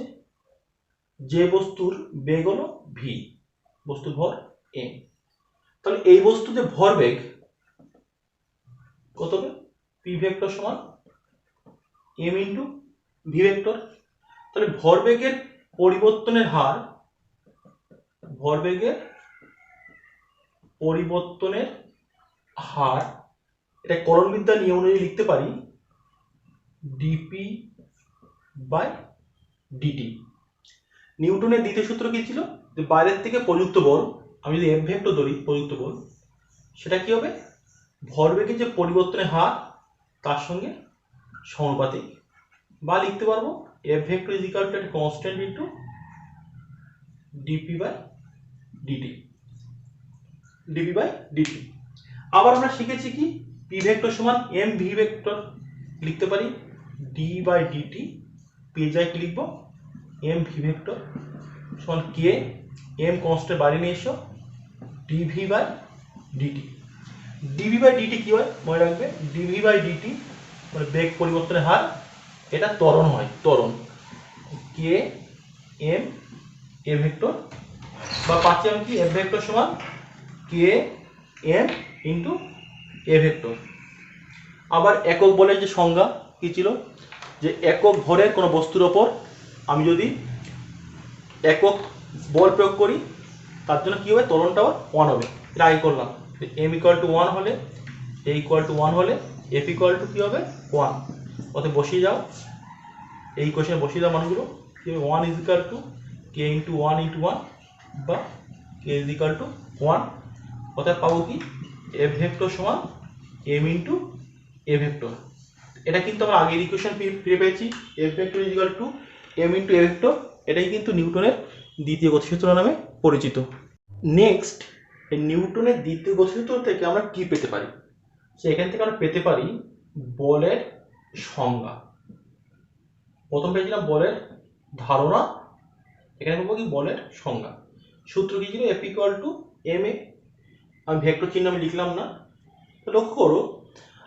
যে বস্তুর বেগ হলো ভি, বস্তুর ভর এম। তাহলে এই বস্তু যে ভরবেগ কত হবে, পি ভেক্টর সমান এম ইন্টু ভি ভেক্টর। তাহলে ভরবেগের পরিবর্তনের হার, ভরবেগের পরিবর্তনের হার, এটা কলনবিদ্যা নিয়ম অনুযায়ী লিখতে পারি ডিপি বাই ডিটি। নিউটনের দ্বিতীয় সূত্র কি ছিল, যে বাইরের থেকে প্রযুক্ত বল, আমি যদি এফ ভেক্টর ধরি প্রযুক্ত বল, সেটা কি হবে, ভরবেগের যে পরিবর্তনের হার তার সঙ্গে সমানুপাতিক, বা লিখতে পারবো F vector is equal to একটা constant into DP by DT, DP by DT. আবার আমরা শিখেছি কি, পি ভেক্টর সমান এম ভি ভেক্টর, লিখতে পারি ডি বাই ডিটি, পেয়ে যায় কি লিখবো, এম ভি ভেক্টর সমান কে, এম কনস্ট্যান্ট বাইরে নিয়ে এসো, d v by d t. D v by d t কি হয় মনে রাখবে, ডিভি বাই ডিটি মানে বেগ পরিবর্তনের হার, এটা ত্বরণ হয়, ত্বরণ, কে এম এ ভেক্টর, বা পাচ্ছি আমি কি এফ ভেক্টর সমান কে এম ইন্টু এ ভেক্টর। আবার একক বলের যে সংজ্ঞা কি ছিল, যে একক ভরের কোনো বস্তুর ওপর আমি যদি একক বল প্রয়োগ করি, তার জন্য কি হবে, ত্বরণটা আবার 1 হবে। এটা আগে করলাম, এম ইকুয়াল টু 1 হলে, এ ইকুয়াল টু 1 হলে এফ ইকুয়াল টু কি হবে 1, অতএব বসিয়ে যাও, এই কোশ্চেনে বসিয়ে দাও মানগুলো, কি হবে 1 is equal to K into 1 into 1, বা কে ইজ ইকুয়াল টু 1, অতএব পাবো কি এফ ভেক্টর সমান এম ইন্টু এ ভেক্টর। এটা কিন্তু আমরা আগের ইকুয়েশন ফিরে পেয়েছি, F vector is equal to M into A vector, এটাই কিন্তু নিউটনের দ্বিতীয় গতিসূত্র নামে পরিচিত। নেক্সট, এই নিউটনের দ্বিতীয় গতিসূত্র থেকে আমরা কি পেতে পারি, সেখান থেকে আমরা পেতে পারি বলের সংজ্ঞা। প্রথম পেয়েছিলাম বলের ধারণা, এখানে পাবো কি বলের সংজ্ঞা। সূত্র কি ছিল, এফ ইকুয়াল টু এম এ, আমি ভেক্টর চিহ্ন আমি লিখলাম না। লক্ষ্য করো,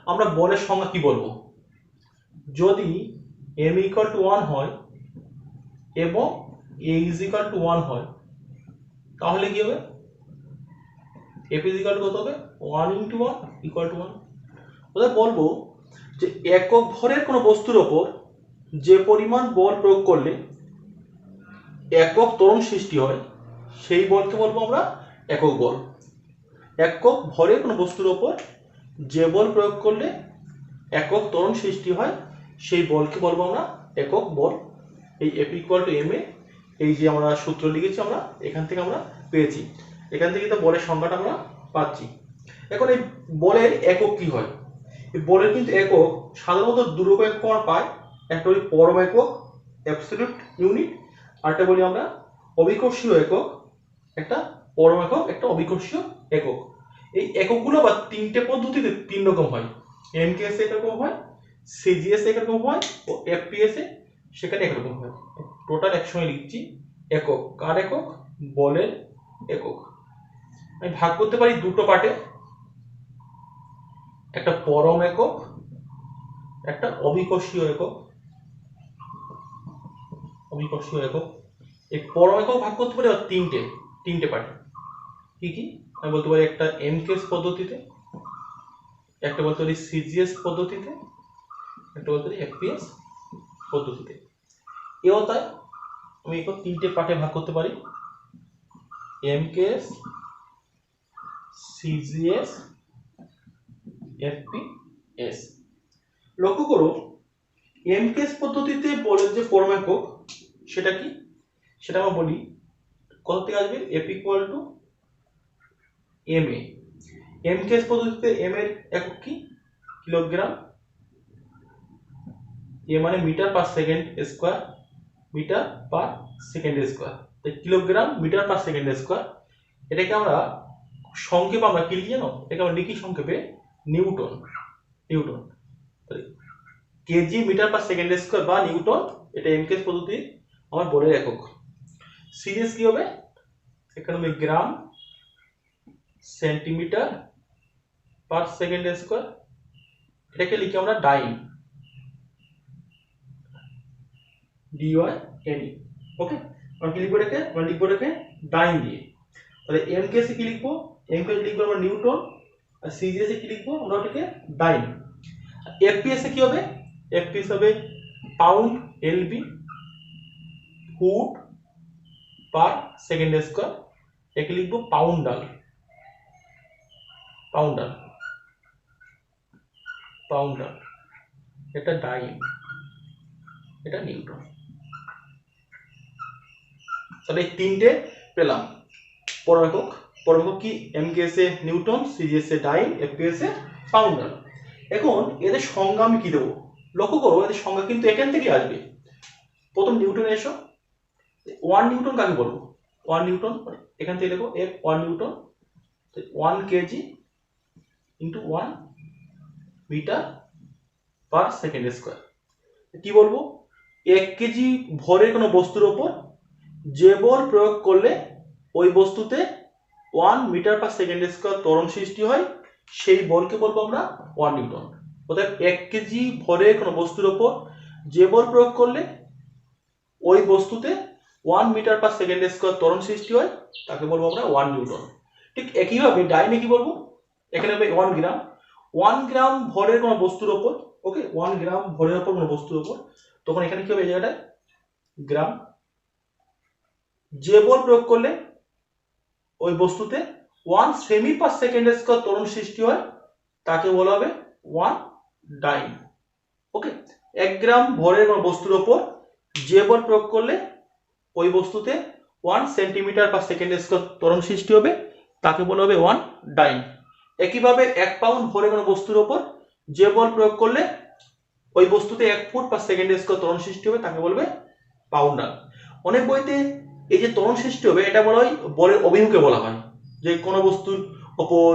আমরা বলের সংজ্ঞা কি বলবো, যদি এম ইকুয়াল টু 1 হয় এবং এ ইজ ইকুয়াল টু 1 হয়, তাহলে কি হবে, এফ ইজ ইকুয়াল টু কত হবে 1 ইন্টু 1 ইকুয়াল টু 1। অর্থাৎ বলবো যে একক ভরের কোনো বস্তুর ওপর যে পরিমাণ বল প্রয়োগ করলে একক ত্বরণ সৃষ্টি হয়, সেই বলকে বলবো আমরা একক বল। একক ভরের কোনো বস্তুর ওপর যে বল প্রয়োগ করলে একক ত্বরণ সৃষ্টি হয়, সেই বলকে বলবো আমরা একক বল। এই এফ ইকুয়াল টু এম এ, এই যে আমরা সূত্র লিখেছি আমরা এখান থেকে আমরা পেয়েছি, এখান থেকে তো বলের সংজ্ঞাটা আমরা পাচ্ছি। এখন এই বলের একক কি হয়, এই বলের কিন্তু একক সাধারণত দুটো একক আমরা পাই, একটা বলি পরম একক অ্যাবসলিউট ইউনিট, আরেকটা বলি আমরা অবিকর্ষীয় একক, একটা পরম একক একটা অবিকর্ষীয় একক। এই এককগুলো আবার তিনটে পদ্ধতিতে তিন রকম হয়, এমকেএস একরকম হয়, সিজিএস একরকম হয়, ও এফপিএস এ সেখানে একরকম হয়। টোটাল একসঙ্গে লিখছি, একক কার একক, বলের একক। আমি ভাগ করতে পারি দুটো পার্টে, একটা পরম একক, একটা অবিকর্ষীয় একক। অবিকর্ষীয় একক, এই পরম একক ভাগ করতে পারি তিনটে পার্টে। কি কি আমি বলতে পারি, একটা এমকেএস পদ্ধতিতে, একটা বলতে পারি সিজিএস পদ্ধতিতে, একটা বলতে পারি এফপিএস পদ্ধতিতে। এও তাই, আমি একক তিনটে পার্টে ভাগ করতে পারি, এমকেএস, সিজিএস, এফপিএস। লক্ষ্য করো, এমকেএস পদ্ধতিতে বলের যে পরম একক সেটা কি, সেটা আমরা বলি কত থেকে আসবে, F equal to M A. MKS পদ্ধতিতে এম এর একক কি, কিলোগ্রাম, এ মানে metre per second square, metre per second square, kilogram metre per second square. এটাকে আমরা সংক্ষেপে আমরা কি লিখি জানো? এটাকে আমরা লিখি সংক্ষেপে Newton. Newton kg metre per second square বা নিউটন, এটা এমকেএস পদ্ধতি আমার বলের একক। সিরিয়াস কি হবে? এখানে হবে gram centimetre per second square, এটাকে লিখি আমরা ডাইন, DYNE। ওকে, আমরা কি লিখবো এটাকে? আমরা লিখবো এটাকে ডাইন দিয়ে। তাহলে এমকেএস কি লিখবো? এমকেএস লিখবো আমরা নিউটন, আর সিজিএস কি লিখবো? আমরা ওটাকে ডাইন। এফপিএস কি হবে? এফপিএস হবে পাউন্ড এলবি, ফুট পার সেকেন্ড স্কয়ার, একে লিখবো পাউন্ডাল। পাউন্ডাল পাউন্ডাল, এটা ডাইন, এটা নিউটন। তাহলে এই তিনটে পেলাম পরম একক। পরম একক কি? এমকেএস এ নিউটন, সিজিএস এ ডাইন, এফপিএস এ পাউন্ডাল। এখন এদের সংজ্ঞা আমি কি দেবো? লক্ষ্য করো, এদের সংজ্ঞা কিন্তু এখান থেকে আসবে। প্রথম নিউটনে এসো, 1 নিউটন কাকে বলবো? 1 নিউটন এখান থেকে দেখো, F 1 Newton 1 kg into 1 metre per second square. কি বলবো? 1 কেজি ভরের কোনো বস্তুর ওপর যে বল প্রয়োগ করলে ওই বস্তুতে 1 মিটার পার সেকেন্ড স্কয়ার ত্বরণ সৃষ্টি হয়, সেই বলকে বলবো আমরা 1 নিউটন। অর্থাৎ 1 কেজি ভরের কোনো বস্তুর ওপর যে বল প্রয়োগ করলে ওই বস্তুতে 1 মিটার পার সেকেন্ড স্কয়ার ত্বরণ সৃষ্টি হয়, তাকে বলবো আমরা 1 নিউটন। ঠিক একইভাবে ডাইনে কি বলবো? এখানে হবে 1 গ্রাম। 1 গ্রাম ভরের কোনো বস্তুর ওপর, ওকে, 1 গ্রাম ভরের ওপর কোনো বস্তুর ওপর, তখন এখানে কি হবে? এই জায়গাটায় গ্রাম। যে বল প্রয়োগ করলে ওই বস্তুতে 1 সেমি পার সেকেন্ড স্কয়ার ত্বরণ সৃষ্টি হয়, তাকে বলা হবে 1 ডাইন। ওকে, 1 গ্রাম ভরের কোনো বস্তুর ওপর যে বল প্রয়োগ করলে ওই বস্তুতে 1 সেন্টিমিটার পার সেকেন্ড স্কয়ার ত্বরণ সৃষ্টি হবে, তাকে বলা হবে 1 ডাইন। একইভাবে 1 পাউন্ড ভরের কোনো বস্তুর ওপর যে বল প্রয়োগ করলে ওই বস্তুতে 1 ফুট পার সেকেন্ড স্কয়ার ত্বরণ সৃষ্টি হবে, তাকে বলবে পাউন্ডাল। অনেক বইতে এই যে ত্বরণ সৃষ্টি হবে, এটা বলা হয় বলের অভিমুখে বলা হয়, যে কোনো বস্তুর ওপর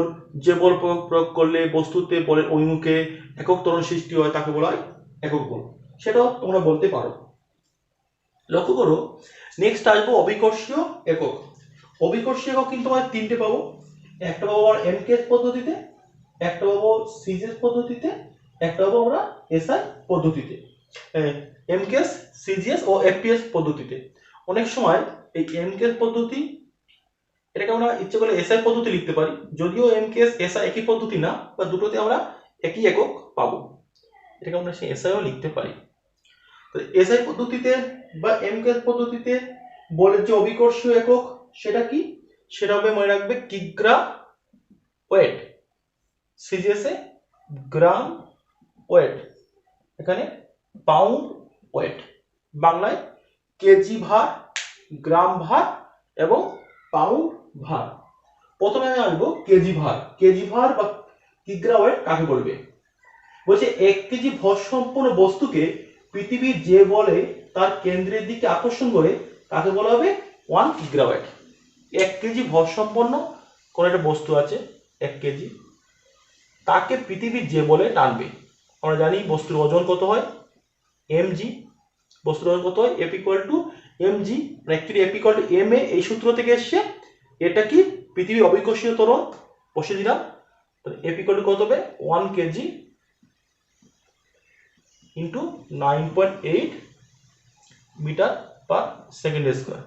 যে বল প্রয়োগ করলে বস্তুতে বলের অভিমুখে একক ত্বরণ সৃষ্টি হয়, তাকে বলা হয় একক বল। সেটাও তোমরা বলতে পারো। লক্ষ্য করো, নেক্সট আসবো অভিকর্ষীয় একক। অভিকর্ষীয় একক কিন্তু আমরা তিনটে পাবো। একটা পাবো আমরা এমকেএস পদ্ধতিতে, একটা পাবো সিজিএস পদ্ধতিতে, একটা পাবো আমরা এসআই পদ্ধতিতে। এমকেএস, সিজিএস ও এফপিএস পদ্ধতিতে। অনেক সময় এই এমকেএস পদ্ধতি, এটাকে আমরা ইচ্ছে করলে এসআই পদ্ধতি লিখতে পারি, যদিও এমকেএস এসআই একই পদ্ধতি না, বা দুটোতে আমরা একই একক পাবো, এটাকে আমরা সেই এসআইও লিখতে পারি। তো এসআই পদ্ধতিতে বা এমকেএস পদ্ধতিতে বলের যে অভিকর্ষীয় একক, সেটা কি? সেটা হবে, মনে রাখবে, কিগ্রা ওয়েট। সিজিএস এ গ্রাম ওয়েট, এখানে পাউন্ড ওয়েট। বাংলায় কেজি ভার, গ্রাম ভার এবং পাউন্ড ভার। প্রথমে আমি আসবো কেজি ভার। কেজি ভার বা কিগ্রা ওয়েট কাকে বলবে? বলছে 1 কেজি ভর সম্পন্ন বস্তুকে পৃথিবীর যে বলে তার কেন্দ্রের দিকে আকর্ষণ করে, তাকে বলা হবে 1 কিগ্রা ওয়েট। 1 কেজি ভর সম্পন্ন কোন একটা বস্তু আছে 1 কেজি, তাকে পৃথিবীর যে বলে টানবে। আমরা জানি বস্তুর ওজন কত হয়? mg। বস্তুর ওজন কত হয়? F = mg। Actually F = ma, এই সূত্র থেকে এসছে। এটা কি? পৃথিবীর অভিকর্ষীয় ত্বরণ বসে দিলাম। তাহলে F = কত হবে? 1 kg into 9.8 metre per second square.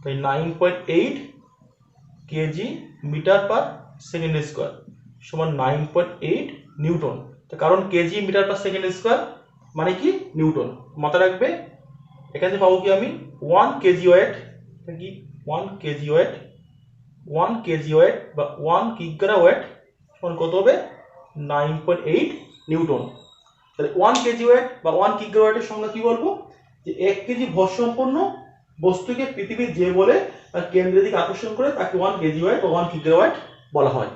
তাই 9.8 kg metre per second square সমান 9.8 নিউটন। কারণ kg metre per second square মানে কি? নিউটন। মাথায় রাখবে, এখান থেকে পাবো কি আমি? 1 কেজি ওয়েট, কি 1 কেজি ওয়েট, 1 কেজি ওয়েট বা 1 কিগ্রা ওয়েট সমান কত হবে? 9.8 নিউটন। তাহলে 1 কেজি ওয়েট বা 1 কিগ্রা ওয়েটের সংজ্ঞা কি বলবো? যে 1 কেজি ভর সম্পন্ন বস্তুকে পৃথিবীর যে বলে তার কেন্দ্রের দিকে আকর্ষণ করে, তাকে 1 কেজি ওয়েট বা 1 কিগ্রা ওয়েট বলা হয়।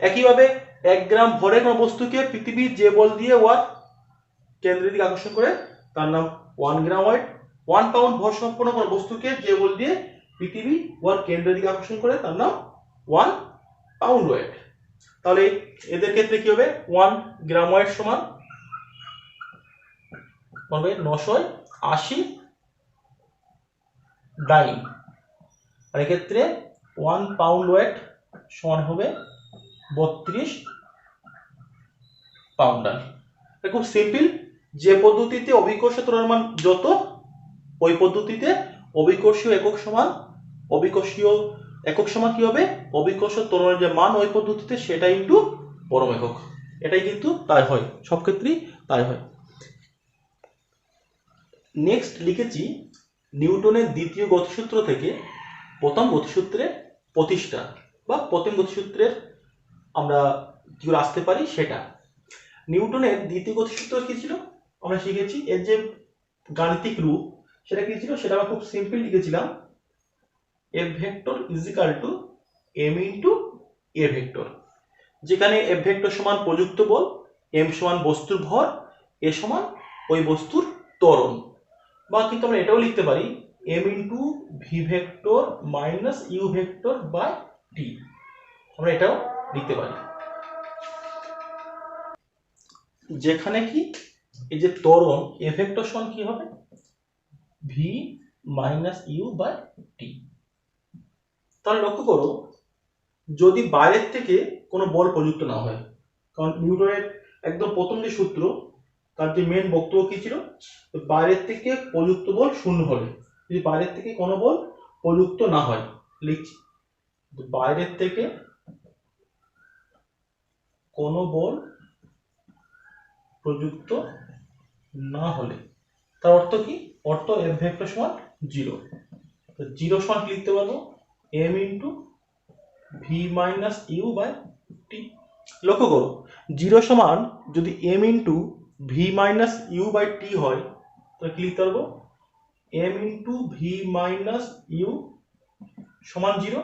একইভাবে 1 গ্রাম ভরের কোনো বস্তুকে পৃথিবীর যে বল দিয়ে ওয়ার কেন্দ্রের দিকে আকর্ষণ করে, তার নাম 1 গ্রাম ওয়েট। 1 পাউন্ড ভর সম্পন্ন কোনো বস্তুকে যে বল দিয়ে পৃথিবী ওয়ার কেন্দ্রের দিকে আকর্ষণ করে, তার নাম 1 পাউন্ড ওয়েট। তাহলে এদের ক্ষেত্রে কি হবে, 1 গ্রাম ওয়েট সমান হবে 980 ডাইন, আর এক্ষেত্রে 1 পাউন্ড ওয়েট সমান হবে 32 পাউন্ডার। খুব সিম্পল, যে পদ্ধতিতে অভিকর্ষ ত্বরণের মান যত, ওই পদ্ধতিতে অভিকর্ষীয় একক সমান, অভিকর্ষীয় একক সমান কি হবে, অভিকর্ষ ত্বরণের যে মান ওই পদ্ধতিতে সেটা ইনটু পরম একক। এটাই কিন্তু তাই হয়, সব ক্ষেত্রেই তাই হয়। নেক্সট লিখেছি নিউটনের দ্বিতীয় গতিসূত্র থেকে প্রথম গতিসূত্রের প্রতিষ্ঠা বা প্রথম গতিসূত্রের আমরা কি করে আসতে পারি সেটা। নিউটনের দ্বিতীয় গতিসূত্র কি ছিল আমরা শিখেছি, এর যে গাণিতিক রূপ সেটা কি ছিল, সেটা আমরা খুব সিম্পল লিখেছিলাম, F vector is equal to M into A vector, যেখানে এফ ভেক্টর সমান প্রযুক্ত বল, এম সমান বস্তুর ভর, এ সমান ওই বস্তুর ত্বরণ। বা কিন্তু আমরা এটাও লিখতে পারি M into V vector minus U vector by T, আমরা এটাও লিখতে পারি। যেখানে কি এই যে ত্বরণ এ ভেক্টর সমান কি হবে, ভি মাইনাস ইউ বাই টি। তাহলে লক্ষ্য করো, যদি বাইরের থেকে কোনো বল প্রযুক্ত না হয়, কারণ নিউটনের একদম প্রথম যে সূত্র তার যে মেন বক্তব্য কি ছিল, বাইরের থেকে প্রযুক্ত বল শূন্য হলে, যদি বাইরের থেকে কোনো বল প্রযুক্ত না হয়, লিখছি বাইরের থেকে কোনো বল প্রযুক্ত না হলে, তার অর্থ কি, অর্থ এফ ভেক্টর সমান 0। তো 0 সমান কি লিখতে পারবো, M into V minus U by T. লক্ষ্য করো 0 সমান যদি M into V minus U by T হয়, তাহলে কি লিখতে পারবো, M into V minus U সমান 0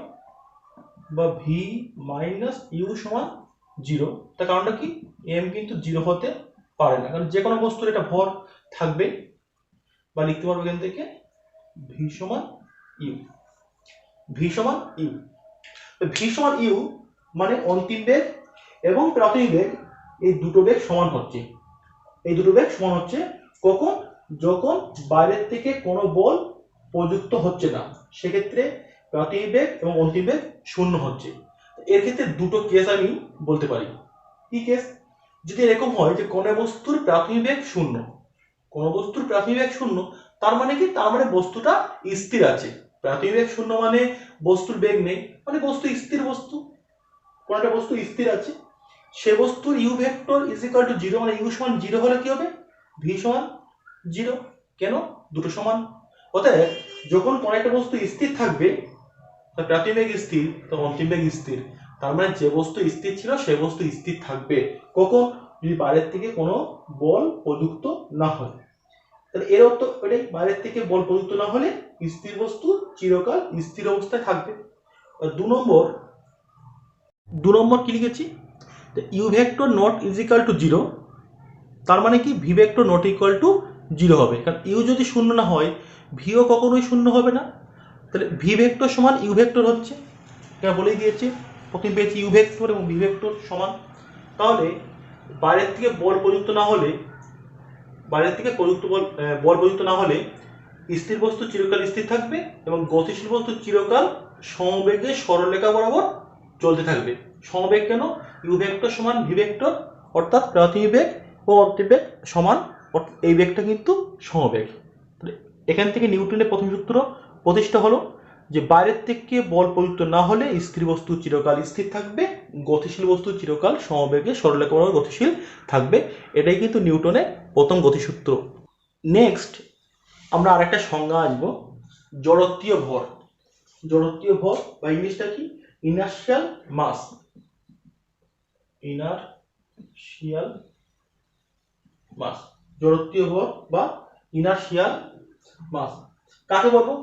বা ভি মাইনাস ইউ সমান 0। তার কারণটা কি, এম কিন্তু 0 হতে পারে না, কারণ যে কোনো বস্তুর এটা ভর থাকবে। বা লিখতে পারবো এখান থেকে ভি সমান ইউ, ভি সমান ইউ। ভি সমান ইউ মানে অন্তিম বেগ এবং প্রাথমিক বেগ এই দুটো বেগ সমান হচ্ছে, এই দুটো বেগ সমান হচ্ছে কখন, যখন বাইরের থেকে কোনো বল প্রযুক্ত হচ্ছে না, সেক্ষেত্রে প্রাথমিক বেগ এবং অন্তিম বেগ শূন্য হচ্ছে। এর ক্ষেত্রে দুটো কেস আমি বলতে পারি। কি কেস, যদি এরকম হয় যে কোনো বস্তুর প্রাথমিক বেগ শূন্য, কোনো বস্তুর প্রাথমিক বেগ শূন্য, তার মানে কি, তার মানে বস্তুটা স্থির আছে। প্রাথমিক বেগ শূন্য মানে বস্তুর বেগ নেই, মানে বস্তু স্থির বস্তু, কোন একটা বস্তু স্থির আছে। সে বস্তুর U vector is equal to 0, মানে ইউ সমান 0 হলে কি হবে, ভি সমান 0। কেন, দুটো সমান। অতএব যখন কোন একটা বস্তু স্থির থাকবে, তার প্রাথমিক বেগ স্থির, তো অন্তিম বেগ স্থির, তার মানে যে বস্তু স্থির ছিল সে বস্তু স্থির থাকবে কখন, যদি বাইরের থেকে কোনো বল প্রযুক্ত না হয়। তাহলে এর অর্থ এটাই, বাইরের থেকে বল প্রযুক্ত না হলে স্থির বস্তু চিরকাল স্থির অবস্থায় থাকবে। আর 2 নম্বর কি লিখেছি, U vector not is equal to 0, তার মানে কি V vector not equal to 0 হবে, কারণ ইউ যদি শূন্য না হয় ভিও কখনোই শূন্য হবে না। তাহলে ভি ভেক্টর সমান ইউ ভেক্টর হচ্ছে, এটা বলেই দিয়েছে, প্রথমে পেয়েছি ইউ ভেক্টর এবং ভি ভেক্টর সমান। তাহলে বাইরের থেকে বল প্রযুক্ত না হলে, বাইরের থেকে বল প্রযুক্ত না হলে স্থির বস্তু চিরকাল স্থির থাকবে এবং গতিশীল বস্তু চিরকাল সমবেগে সরলরেখা বরাবর চলতে থাকবে। সমবেগ কেন, ইউ ভেক্টর সমান ভি ভেক্টর, অর্থাৎ প্রাথমিক বেগ ও অন্তিম বেগ সমান, এই বেগটা কিন্তু সমবেগ। এখান থেকে নিউটনের প্রথম সূত্র প্রতিষ্ঠা হলো যে বাইরের থেকে বল প্রযুক্ত না হলে স্থির বস্তু চিরকাল স্থির থাকবে, গতিশীল বস্তু চিরকাল সমবেগে সরলরেখা বরাবর গতিশীল থাকবে। এটাই কিন্তু নিউটনের প্রথম গতিসূত্র। নেক্সট আমরা আরেকটা সংজ্ঞা আসবো, জড়ত্বীয় ভর। জড়ত্বীয় ভর বা ইংলিশটা কি, ইনার্শিয়াল মাস। ইনার্শিয়াল মাস, জড়ত্বীয় ভর বা ইনার্শিয়াল মাস কাকে বলবো,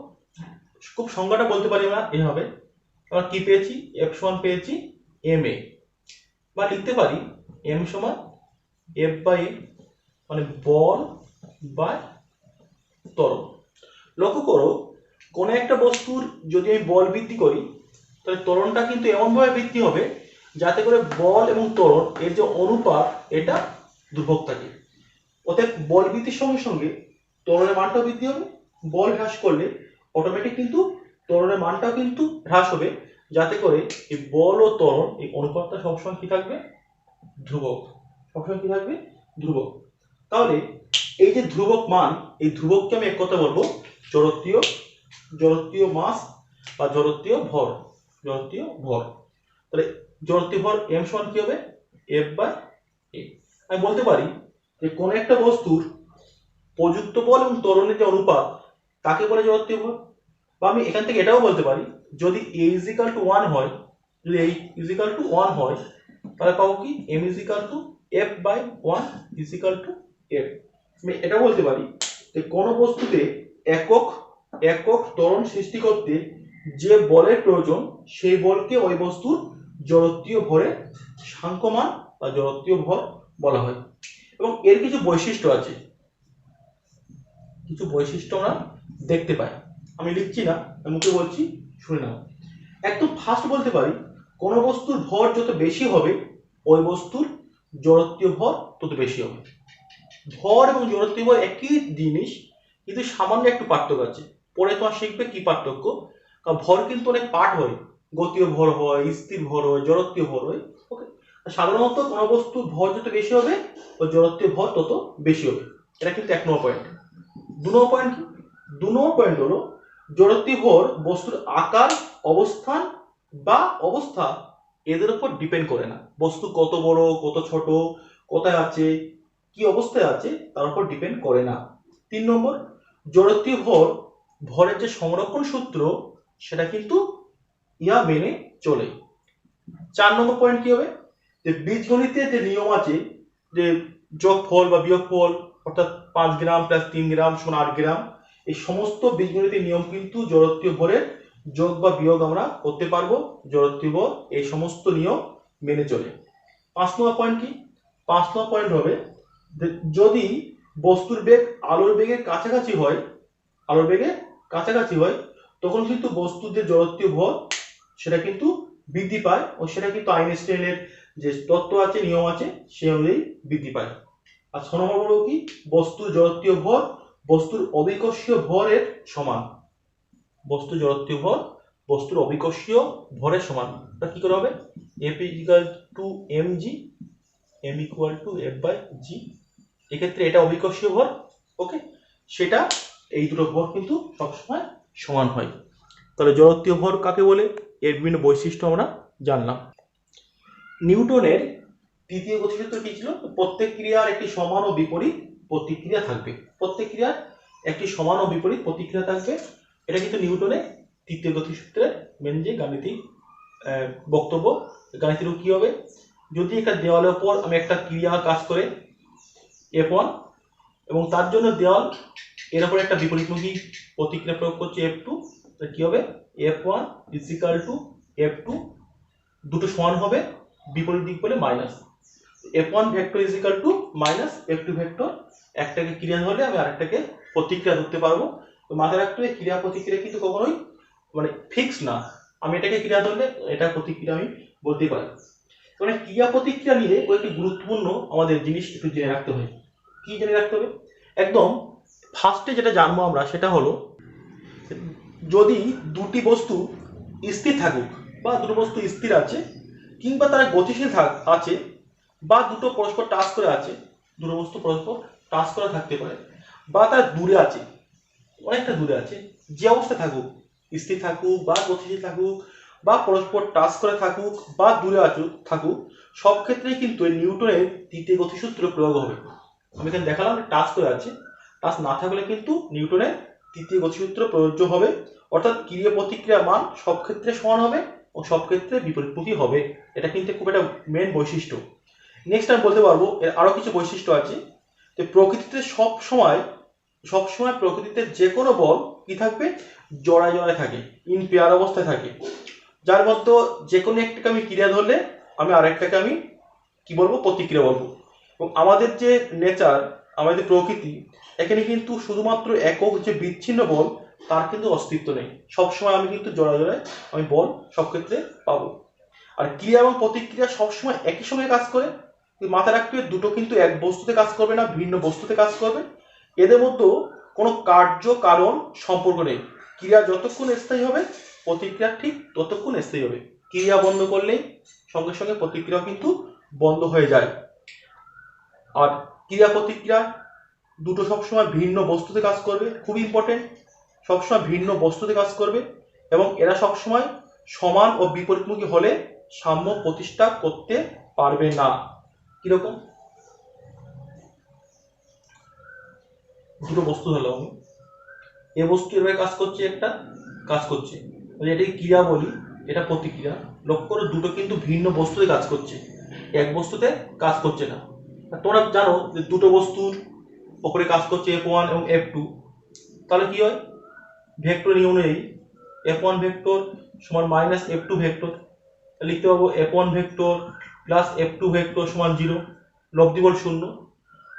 খুব সংজ্ঞাটা বলতে পারি আমরা এভাবে, আমরা কি পেয়েছি, এফ সমান পেয়েছি এম এ, বা লিখতে পারি এম সমান এফ বাই এ, মানে বল বাই ত্বরণ। লক্ষ্য করো কোনো একটা বস্তুর যদি আমি বল বৃদ্ধি করি, তাহলে ত্বরণটা কিন্তু এমনভাবে বৃদ্ধি হবে যাতে করে বল এবং ত্বরণ এর যে অনুপাত এটা ধ্রুবক থাকে। অতএব বল বৃদ্ধির সঙ্গে সঙ্গে ত্বরণের মানটাও বৃদ্ধি হবে। বল হ্রাস করলে অটোমেটিক কিন্তু ত্বরণের মানটাও কিন্তু হ্রাস হবে, যাতে করে এই বল ও ত্বরণ এই অনুপাতটা সবসময় কি থাকবে? ধ্রুবক। সবসময় কি থাকবে? ধ্রুবক। তাহলে এই যে ধ্রুবক মান, এই ধ্রুবককে আমি এক কথা বলবো জড়ত্বীয় মাস বা জড়ত্বীয় ভর। জড়ত্বীয় ভর। তাহলে জড়ত্বীয় ভর m সমান কি হবে? F/a। আমি বলতে পারি যে কোন একটা বস্তুর প্রযুক্ত বল এবং ত্বরণের যে অনুপাত তাকে বলে জড়ত্বীয় ভর। বা আমি এখান থেকে এটাও বলতে পারি, যদি a = 1 হয়, যদি a = 1 হয়, তাহলে পাবো কি? m = F/1 F। আমি এটা বলতে পারি যে কোন বস্তুতে একক ত্বরণ সৃষ্টি করতে যে বলের প্রয়োজন সেই বলকে ওই বস্তুর জড়ত্বীয় ভরের সাংখ্যমান বা জড়ত্বীয় ভর বলা হয়। এবং এর কিছু বৈশিষ্ট্য আছে, কিছু বৈশিষ্ট্য আমরা দেখতে পাই। আমি লিখছি না, মুখে বলছি, শুনে নাও। একদম ফার্স্ট বলতে পারি, কোন বস্তুর ভর যত বেশি হবে ওই বস্তুর জড়ত্বীয় ভর তত বেশি হবে। ভর এবং জড়ত্বীয় ভর একই জিনিস, কিন্তু সামান্য একটু পার্থক্য আছে। পরে তোমার শিখবে কি পার্থক্য। কারণ ভর কিন্তু অনেক পার্ট হয়, গতীয় ভর হয়, স্থির ভর হয়, জড়ত্বীয় ভর হয়। ওকে, সাধারণত কোনো বস্তুর ভর যত বেশি হবে ওই জড়ত্বীয় ভর তত বেশি হবে। এটা কিন্তু 1 নম্বর পয়েন্ট। 2 নম্বর পয়েন্ট কি? 2 নম্বর পয়েন্ট হলো জড়ত্বীয় ভর বস্তুর আকার, অবস্থান বা অবস্থা এদের উপর ডিপেন্ড করে না। বস্তু কত বড়, কত ছোট, কোথায় আছে, কি অবস্থায় আছে তার উপর ডিপেন্ড করে না। 3 নম্বর, জড়ত্বীয় ভরের যে সংরক্ষণ সূত্র সেটা কিন্তু ইয়া মেনে চলে। 4 নম্বর পয়েন্ট কি হবে? যে বীজগণিতের যে নিয়ম আছে, যে যোগফল বা বিয়োগফল, অর্থাৎ 5 গ্রাম প্লাস 3 গ্রাম সমান 8 গ্রাম, এই সমস্ত বীজগণিতের নিয়ম কিন্তু জড়ত্বীয় ভরের যোগ বা বিয়োগ আমরা করতে পারবো। জড়ত্বীয় ভর এই সমস্ত নিয়ম মেনে চলে। 5 নম্বর পয়েন্ট কি? 5 নম্বর পয়েন্ট হবে যদি বস্তুর বেগ আলোর বেগের কাছাকাছি হয়, তখন কিন্তু বস্তুর যে জড়ত্বীয় ভর সেটা কিন্তু বৃদ্ধি পায়, ও সেটা কিন্তু আইনস্টাইনের যে তত্ত্ব আছে, নিয়ম আছে, সেই অনুযায়ী বৃদ্ধি পায়। আর 6 নম্বর বলবো কি? বস্তুর জড়ত্বীয় ভর বস্তুর অবিকর্ষীয় ভরের সমান। বস্তুর জড়ত্বীয় ভর বস্তুর অবিকর্ষীয় ভরের সমান। তা কি করে হবে? F = mg, m = F/g। এক্ষেত্রে এটা অবিকর্ষীয় ভর। ওকে, সেটা এই দুটো ভর কিন্তু সবসময় সমান হয়। তাহলে জড়ত্বীয় ভর কাকে বলে, এর বিভিন্ন বৈশিষ্ট্য আমরা জানলাম। নিউটনের তৃতীয় গতিসূত্র কি ছিল? প্রত্যেক ক্রিয়ার একটি সমান ও বিপরীত প্রতিক্রিয়া থাকবে। প্রত্যেক ক্রিয়ার একটি সমান ও বিপরীত প্রতিক্রিয়া থাকবে। এটা কিন্তু নিউটনের তৃতীয় গতিসূত্রের মেন যে গাণিতিক বক্তব্য। গাণিতিক কি হবে? যদি একটা দেওয়ালের উপর আমি একটা ক্রিয়া কাজ করে F1, এবং তার জন্য দেওয়াল এর উপর একটা বিপরীতমুখী প্রতিক্রিয়া প্রয়োগ করছে F2, তাহলে কি হবে? F1 = F2, দুটো সমান হবে, বিপরীত দিক বলে minus. F1 vector - F2 vector. একটাকে ক্রিয়া ধরলে আমি আরেকটাকে প্রতিক্রিয়া ধরতে পারবো। তো মাথায় রাখতে হবে, ক্রিয়া প্রতিক্রিয়া কিন্তু কখনোই মানে ফিক্স না। আমি এটাকে ক্রিয়া ধরলে এটা প্রতিক্রিয়া আমি বলতে পারি। মানে ক্রিয়া প্রতিক্রিয়া নিয়ে কয়েকটি গুরুত্বপূর্ণ আমাদের জিনিস একটু জেনে রাখতে হবে। কি জেনে রাখতে হবে? একদম ফার্স্টে যেটা জানবো আমরা সেটা হলো, যদি দুটি বস্তু স্থির থাকুক বা দুটো বস্তু স্থির আছে, কিংবা তারা গতিশীল আছে, বা দুটো পরস্পর টাচ করে আছে, দুটো বস্তু পরস্পর টাচ করে থাকতে পারে, বা তারা দূরে আছে, অনেকটা দূরে আছে, যে অবস্থা থাকুক, স্থির থাকুক বা গতিশীল থাকুক বা পরস্পর টাচ করে থাকুক বা দূরে থাকুক, সব ক্ষেত্রেই কিন্তু নিউটনের তৃতীয় গতিসূত্র প্রয়োগ হবে। আমি এখানে দেখালাম টাচ করে আছে, টাচ না থাকলে কিন্তু নিউটনের তৃতীয় গতিসূত্র প্রযোজ্য হবে। অর্থাৎ ক্রিয়া প্রতিক্রিয়া মান সব ক্ষেত্রে সমান হবে ও সব ক্ষেত্রে বিপরীতমুখী হবে। এটা কিন্তু খুব একটা মেন বৈশিষ্ট্য। নেক্সট আমি বলতে পারবো এর আরো কিছু বৈশিষ্ট্য আছে, যে প্রকৃতিতে সব সময় প্রকৃতিতে যে কোনো বল কি থাকবে? জোড়ায় জোড়ায় থাকে, ইন পেয়ার অবস্থায় থাকে, যার মধ্যে যে কোনো একটাকে আমি ক্রিয়া ধরলে আমি আরেকটাকে আমি কি বলবো? প্রতিক্রিয়া বলবো। এবং আমাদের যে নেচার, আমাদের প্রকৃতি, এখানে কিন্তু শুধুমাত্র একক যে বিচ্ছিন্ন বল তার কিন্তু অস্তিত্ব নেই। সবসময় আমি কিন্তু জোড়ায় জোড়ায় আমি বল সব ক্ষেত্রে পাবো। আর ক্রিয়া এবং প্রতিক্রিয়া সবসময় একই সঙ্গে কাজ করে। মাথায় রাখতে হবে দুটো কিন্তু এক বস্তুতে কাজ করবে না, ভিন্ন বস্তুতে কাজ করবে। এদের মধ্যে কোনো কার্য কারণ সম্পর্ক নেই। ক্রিয়া যতক্ষণ স্থায়ী হবে প্রতিক্রিয়া ঠিক ততক্ষণ স্থায়ী হবে। ক্রিয়া বন্ধ করলেই সঙ্গে সঙ্গে প্রতিক্রিয়া কিন্তু বন্ধ হয়ে যায়। আর ক্রিয়া প্রতিক্রিয়া দুটো সবসময় ভিন্ন বস্তুতে কাজ করবে, খুব ইম্পর্টেন্ট। সবসময় ভিন্ন বস্তুতে কাজ করবে এবং এরা সবসময় সমান ও বিপরীতমুখী হলে সাম্য প্রতিষ্ঠা করতে পারবে না। কিরকম? দুটো বস্তু হলো, এ বস্তু এভাবে কাজ করছে, একটা কাজ করছে, এটাকে ক্রিয়া বলি, এটা প্রতিক্রিয়া। লক্ষ্য করো দুটো কিন্তু ভিন্ন বস্তুতে কাজ করছে, এক বস্তুতে কাজ করছে না। তোমরা জানো যে দুটো বস্তুর ওপরে কাজ করছে F1 এবং F2, তাহলে কি হয়? ভেক্টর নিয়ম অনুযায়ী F1 ভেক্টর সমান মাইনাস F2 ভেক্টর, লিখতে পারবো F1 vector plus F2 vector সমান 0, লব্ধি বল 0।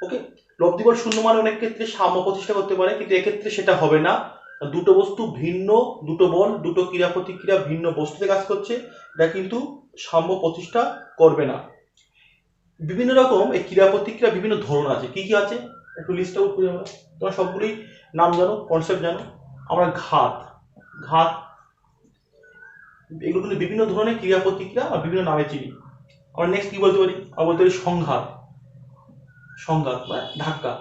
ওকে, লব্ধি বল 0 মানে অনেক ক্ষেত্রে সাম্য প্রতিষ্ঠা করতে পারে, কিন্তু এক্ষেত্রে সেটা হবে না। দুটো বস্তু ভিন্ন, দুটো বল, দুটো ক্রিয়া প্রতিক্রিয়া ভিন্ন বস্তুতে কাজ করছে, এটা কিন্তু সাম্য প্রতিষ্ঠা করবে না। বিভিন্ন রকম এই ক্রিয়া প্রতিক্রিয়া বিভিন্ন ধরন আছে। কি কি আছে একটু লিস্ট আউট করি আমরা। তোমরা সবগুলি নাম জানো, কনসেপ্ট জানো। আমরা ঘাত, এগুলো কিন্তু বিভিন্ন ধরনের ক্রিয়া প্রতিক্রিয়া আর বিভিন্ন নামে চিনি। আমরা নেক্সট কি বলতে পারি? আমরা বলতে পারি সংঘাত, মানে ধাক্কা।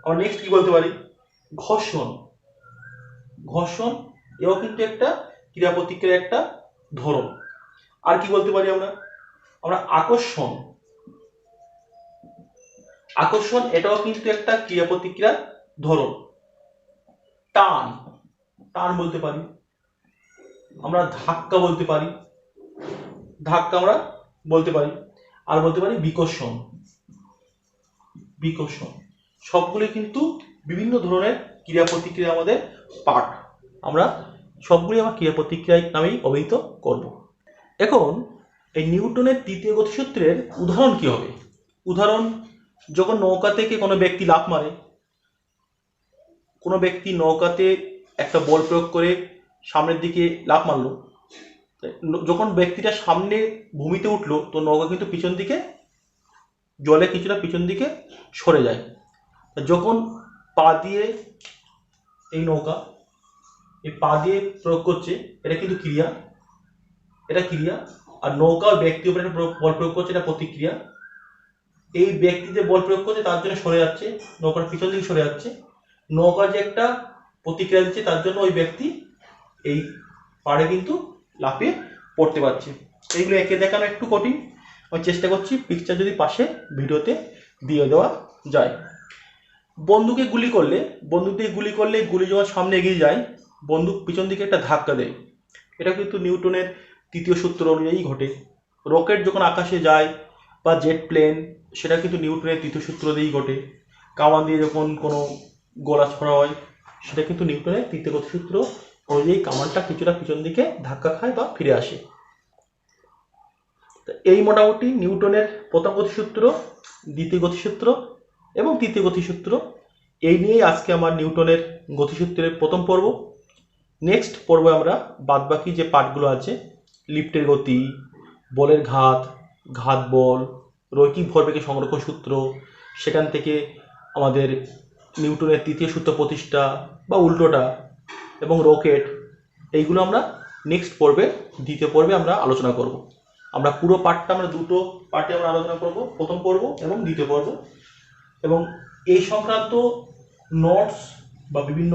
আমরা নেক্সট কি বলতে পারি? ঘর্ষণ, এও কিন্তু একটা ক্রিয়া প্রতিক্রিয়ার একটা ধরন। আর কি বলতে পারি আমরা আকর্ষণ, এটাও কিন্তু একটা ক্রিয়া প্রতিক্রিয়ার ধরন। টান বলতে পারি আমরা, ধাক্কা বলতে পারি, আমরা বলতে পারি। আর বলতে পারি বিকর্ষণ। সবগুলি কিন্তু বিভিন্ন ধরনের ক্রিয়া প্রতিক্রিয়া আমাদের পার্ট। আমরা সবগুলি আমার ক্রিয়া প্রতিক্রিয়া নামেই অভিহিত করব। এখন এই নিউটনের তৃতীয় গতিসূত্রের উদাহরণ কি হবে? উদাহরণ, যখন নৌকা থেকে কোনো ব্যক্তি লাফ মারে, কোনো ব্যক্তি নৌকাতে একটা বল প্রয়োগ করে সামনের দিকে লাফ মারলো, যখন ব্যক্তিটা সামনে ভূমিতে উঠলো তো নৌকা কিন্তু পিছন দিকে, জলে কিছুটা পিছন দিকে সরে যায়। যখন পা দিয়ে এই নৌকা এই পা দিয়ে প্রয়োগ করছে, এটা কিন্তু ক্রিয়া, আর নৌকা ব্যক্তির উপরে বল প্রয়োগ করছে, এটা প্রতিক্রিয়া। এই ব্যক্তি যে বল প্রয়োগ করছে তার জন্য সরে যাচ্ছে, নৌকার পিছন দিকে সরে যাচ্ছে। নৌকা যে একটা প্রতিক্রিয়া দিচ্ছে তার জন্য ওই ব্যক্তি এই পাড়ে কিন্তু লাফিয়ে পড়তে পারছে। এইগুলো এঁকে দেখানো একটু কঠিন, আমি চেষ্টা করছি পিকচার যদি পাশে ভিডিওতে দিয়ে দেওয়া যায়। বন্দুক দিয়ে গুলি করলে গুলি যখন সামনে এগিয়ে যায়, বন্দুক পিছন দিকে একটা ধাক্কা দেয়। এটা কিন্তু নিউটনের তৃতীয় সূত্র অনুযায়ী ঘটে। রকেট যখন আকাশে যায় বা জেট প্লেন, সেটা কিন্তু নিউটনের তৃতীয় সূত্র দিয়েই ঘটে। কামান দিয়ে যখন কোনো গোলা ছোড়া হয়, সেটা কিন্তু নিউটনের তৃতীয় গতিসূত্র অনুযায়ী কামানটা কিছুটা পিছন দিকে ধাক্কা খায় বা ফিরে আসে। এই মোটামুটি নিউটনের প্রথম গতিসূত্র, দ্বিতীয় গতিসূত্র এবং তৃতীয় গতিসূত্র, এই নিয়েই আজকে আমার নিউটনের গতিসূত্রের প্রথম পর্ব। নেক্সট পর্বে আমরা বাদবাকি যে পার্টগুলো আছে, লিফটের গতি, বলের ঘাত বল, রৈখিক ভরবেগের সংরক্ষণ সূত্র, সেখান থেকে আমাদের নিউটনের তৃতীয় সূত্র প্রতিষ্ঠা বা উল্টোটা, এবং রকেট, এইগুলো আমরা নেক্সট পর্বে, দ্বিতীয় পর্বে আমরা আলোচনা করব। আমরা পুরো পার্টটা আমরা দুটো পার্টে আমরা আলোচনা করব, প্রথম পর্ব এবং দ্বিতীয় পর্ব। এবং এই সংক্রান্ত নোটস বা বিভিন্ন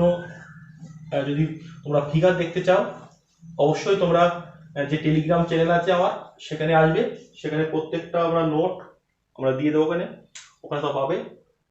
যদি তোমরা ফিগার দেখতে চাও, অবশ্যই তোমরা যে টেলিগ্রাম চ্যানেল আছে আমার, সেখানে আসবে। সেখানে প্রত্যেকটা আমরা নোট আমরা দিয়ে দেবো, ওখানে তো পাবে।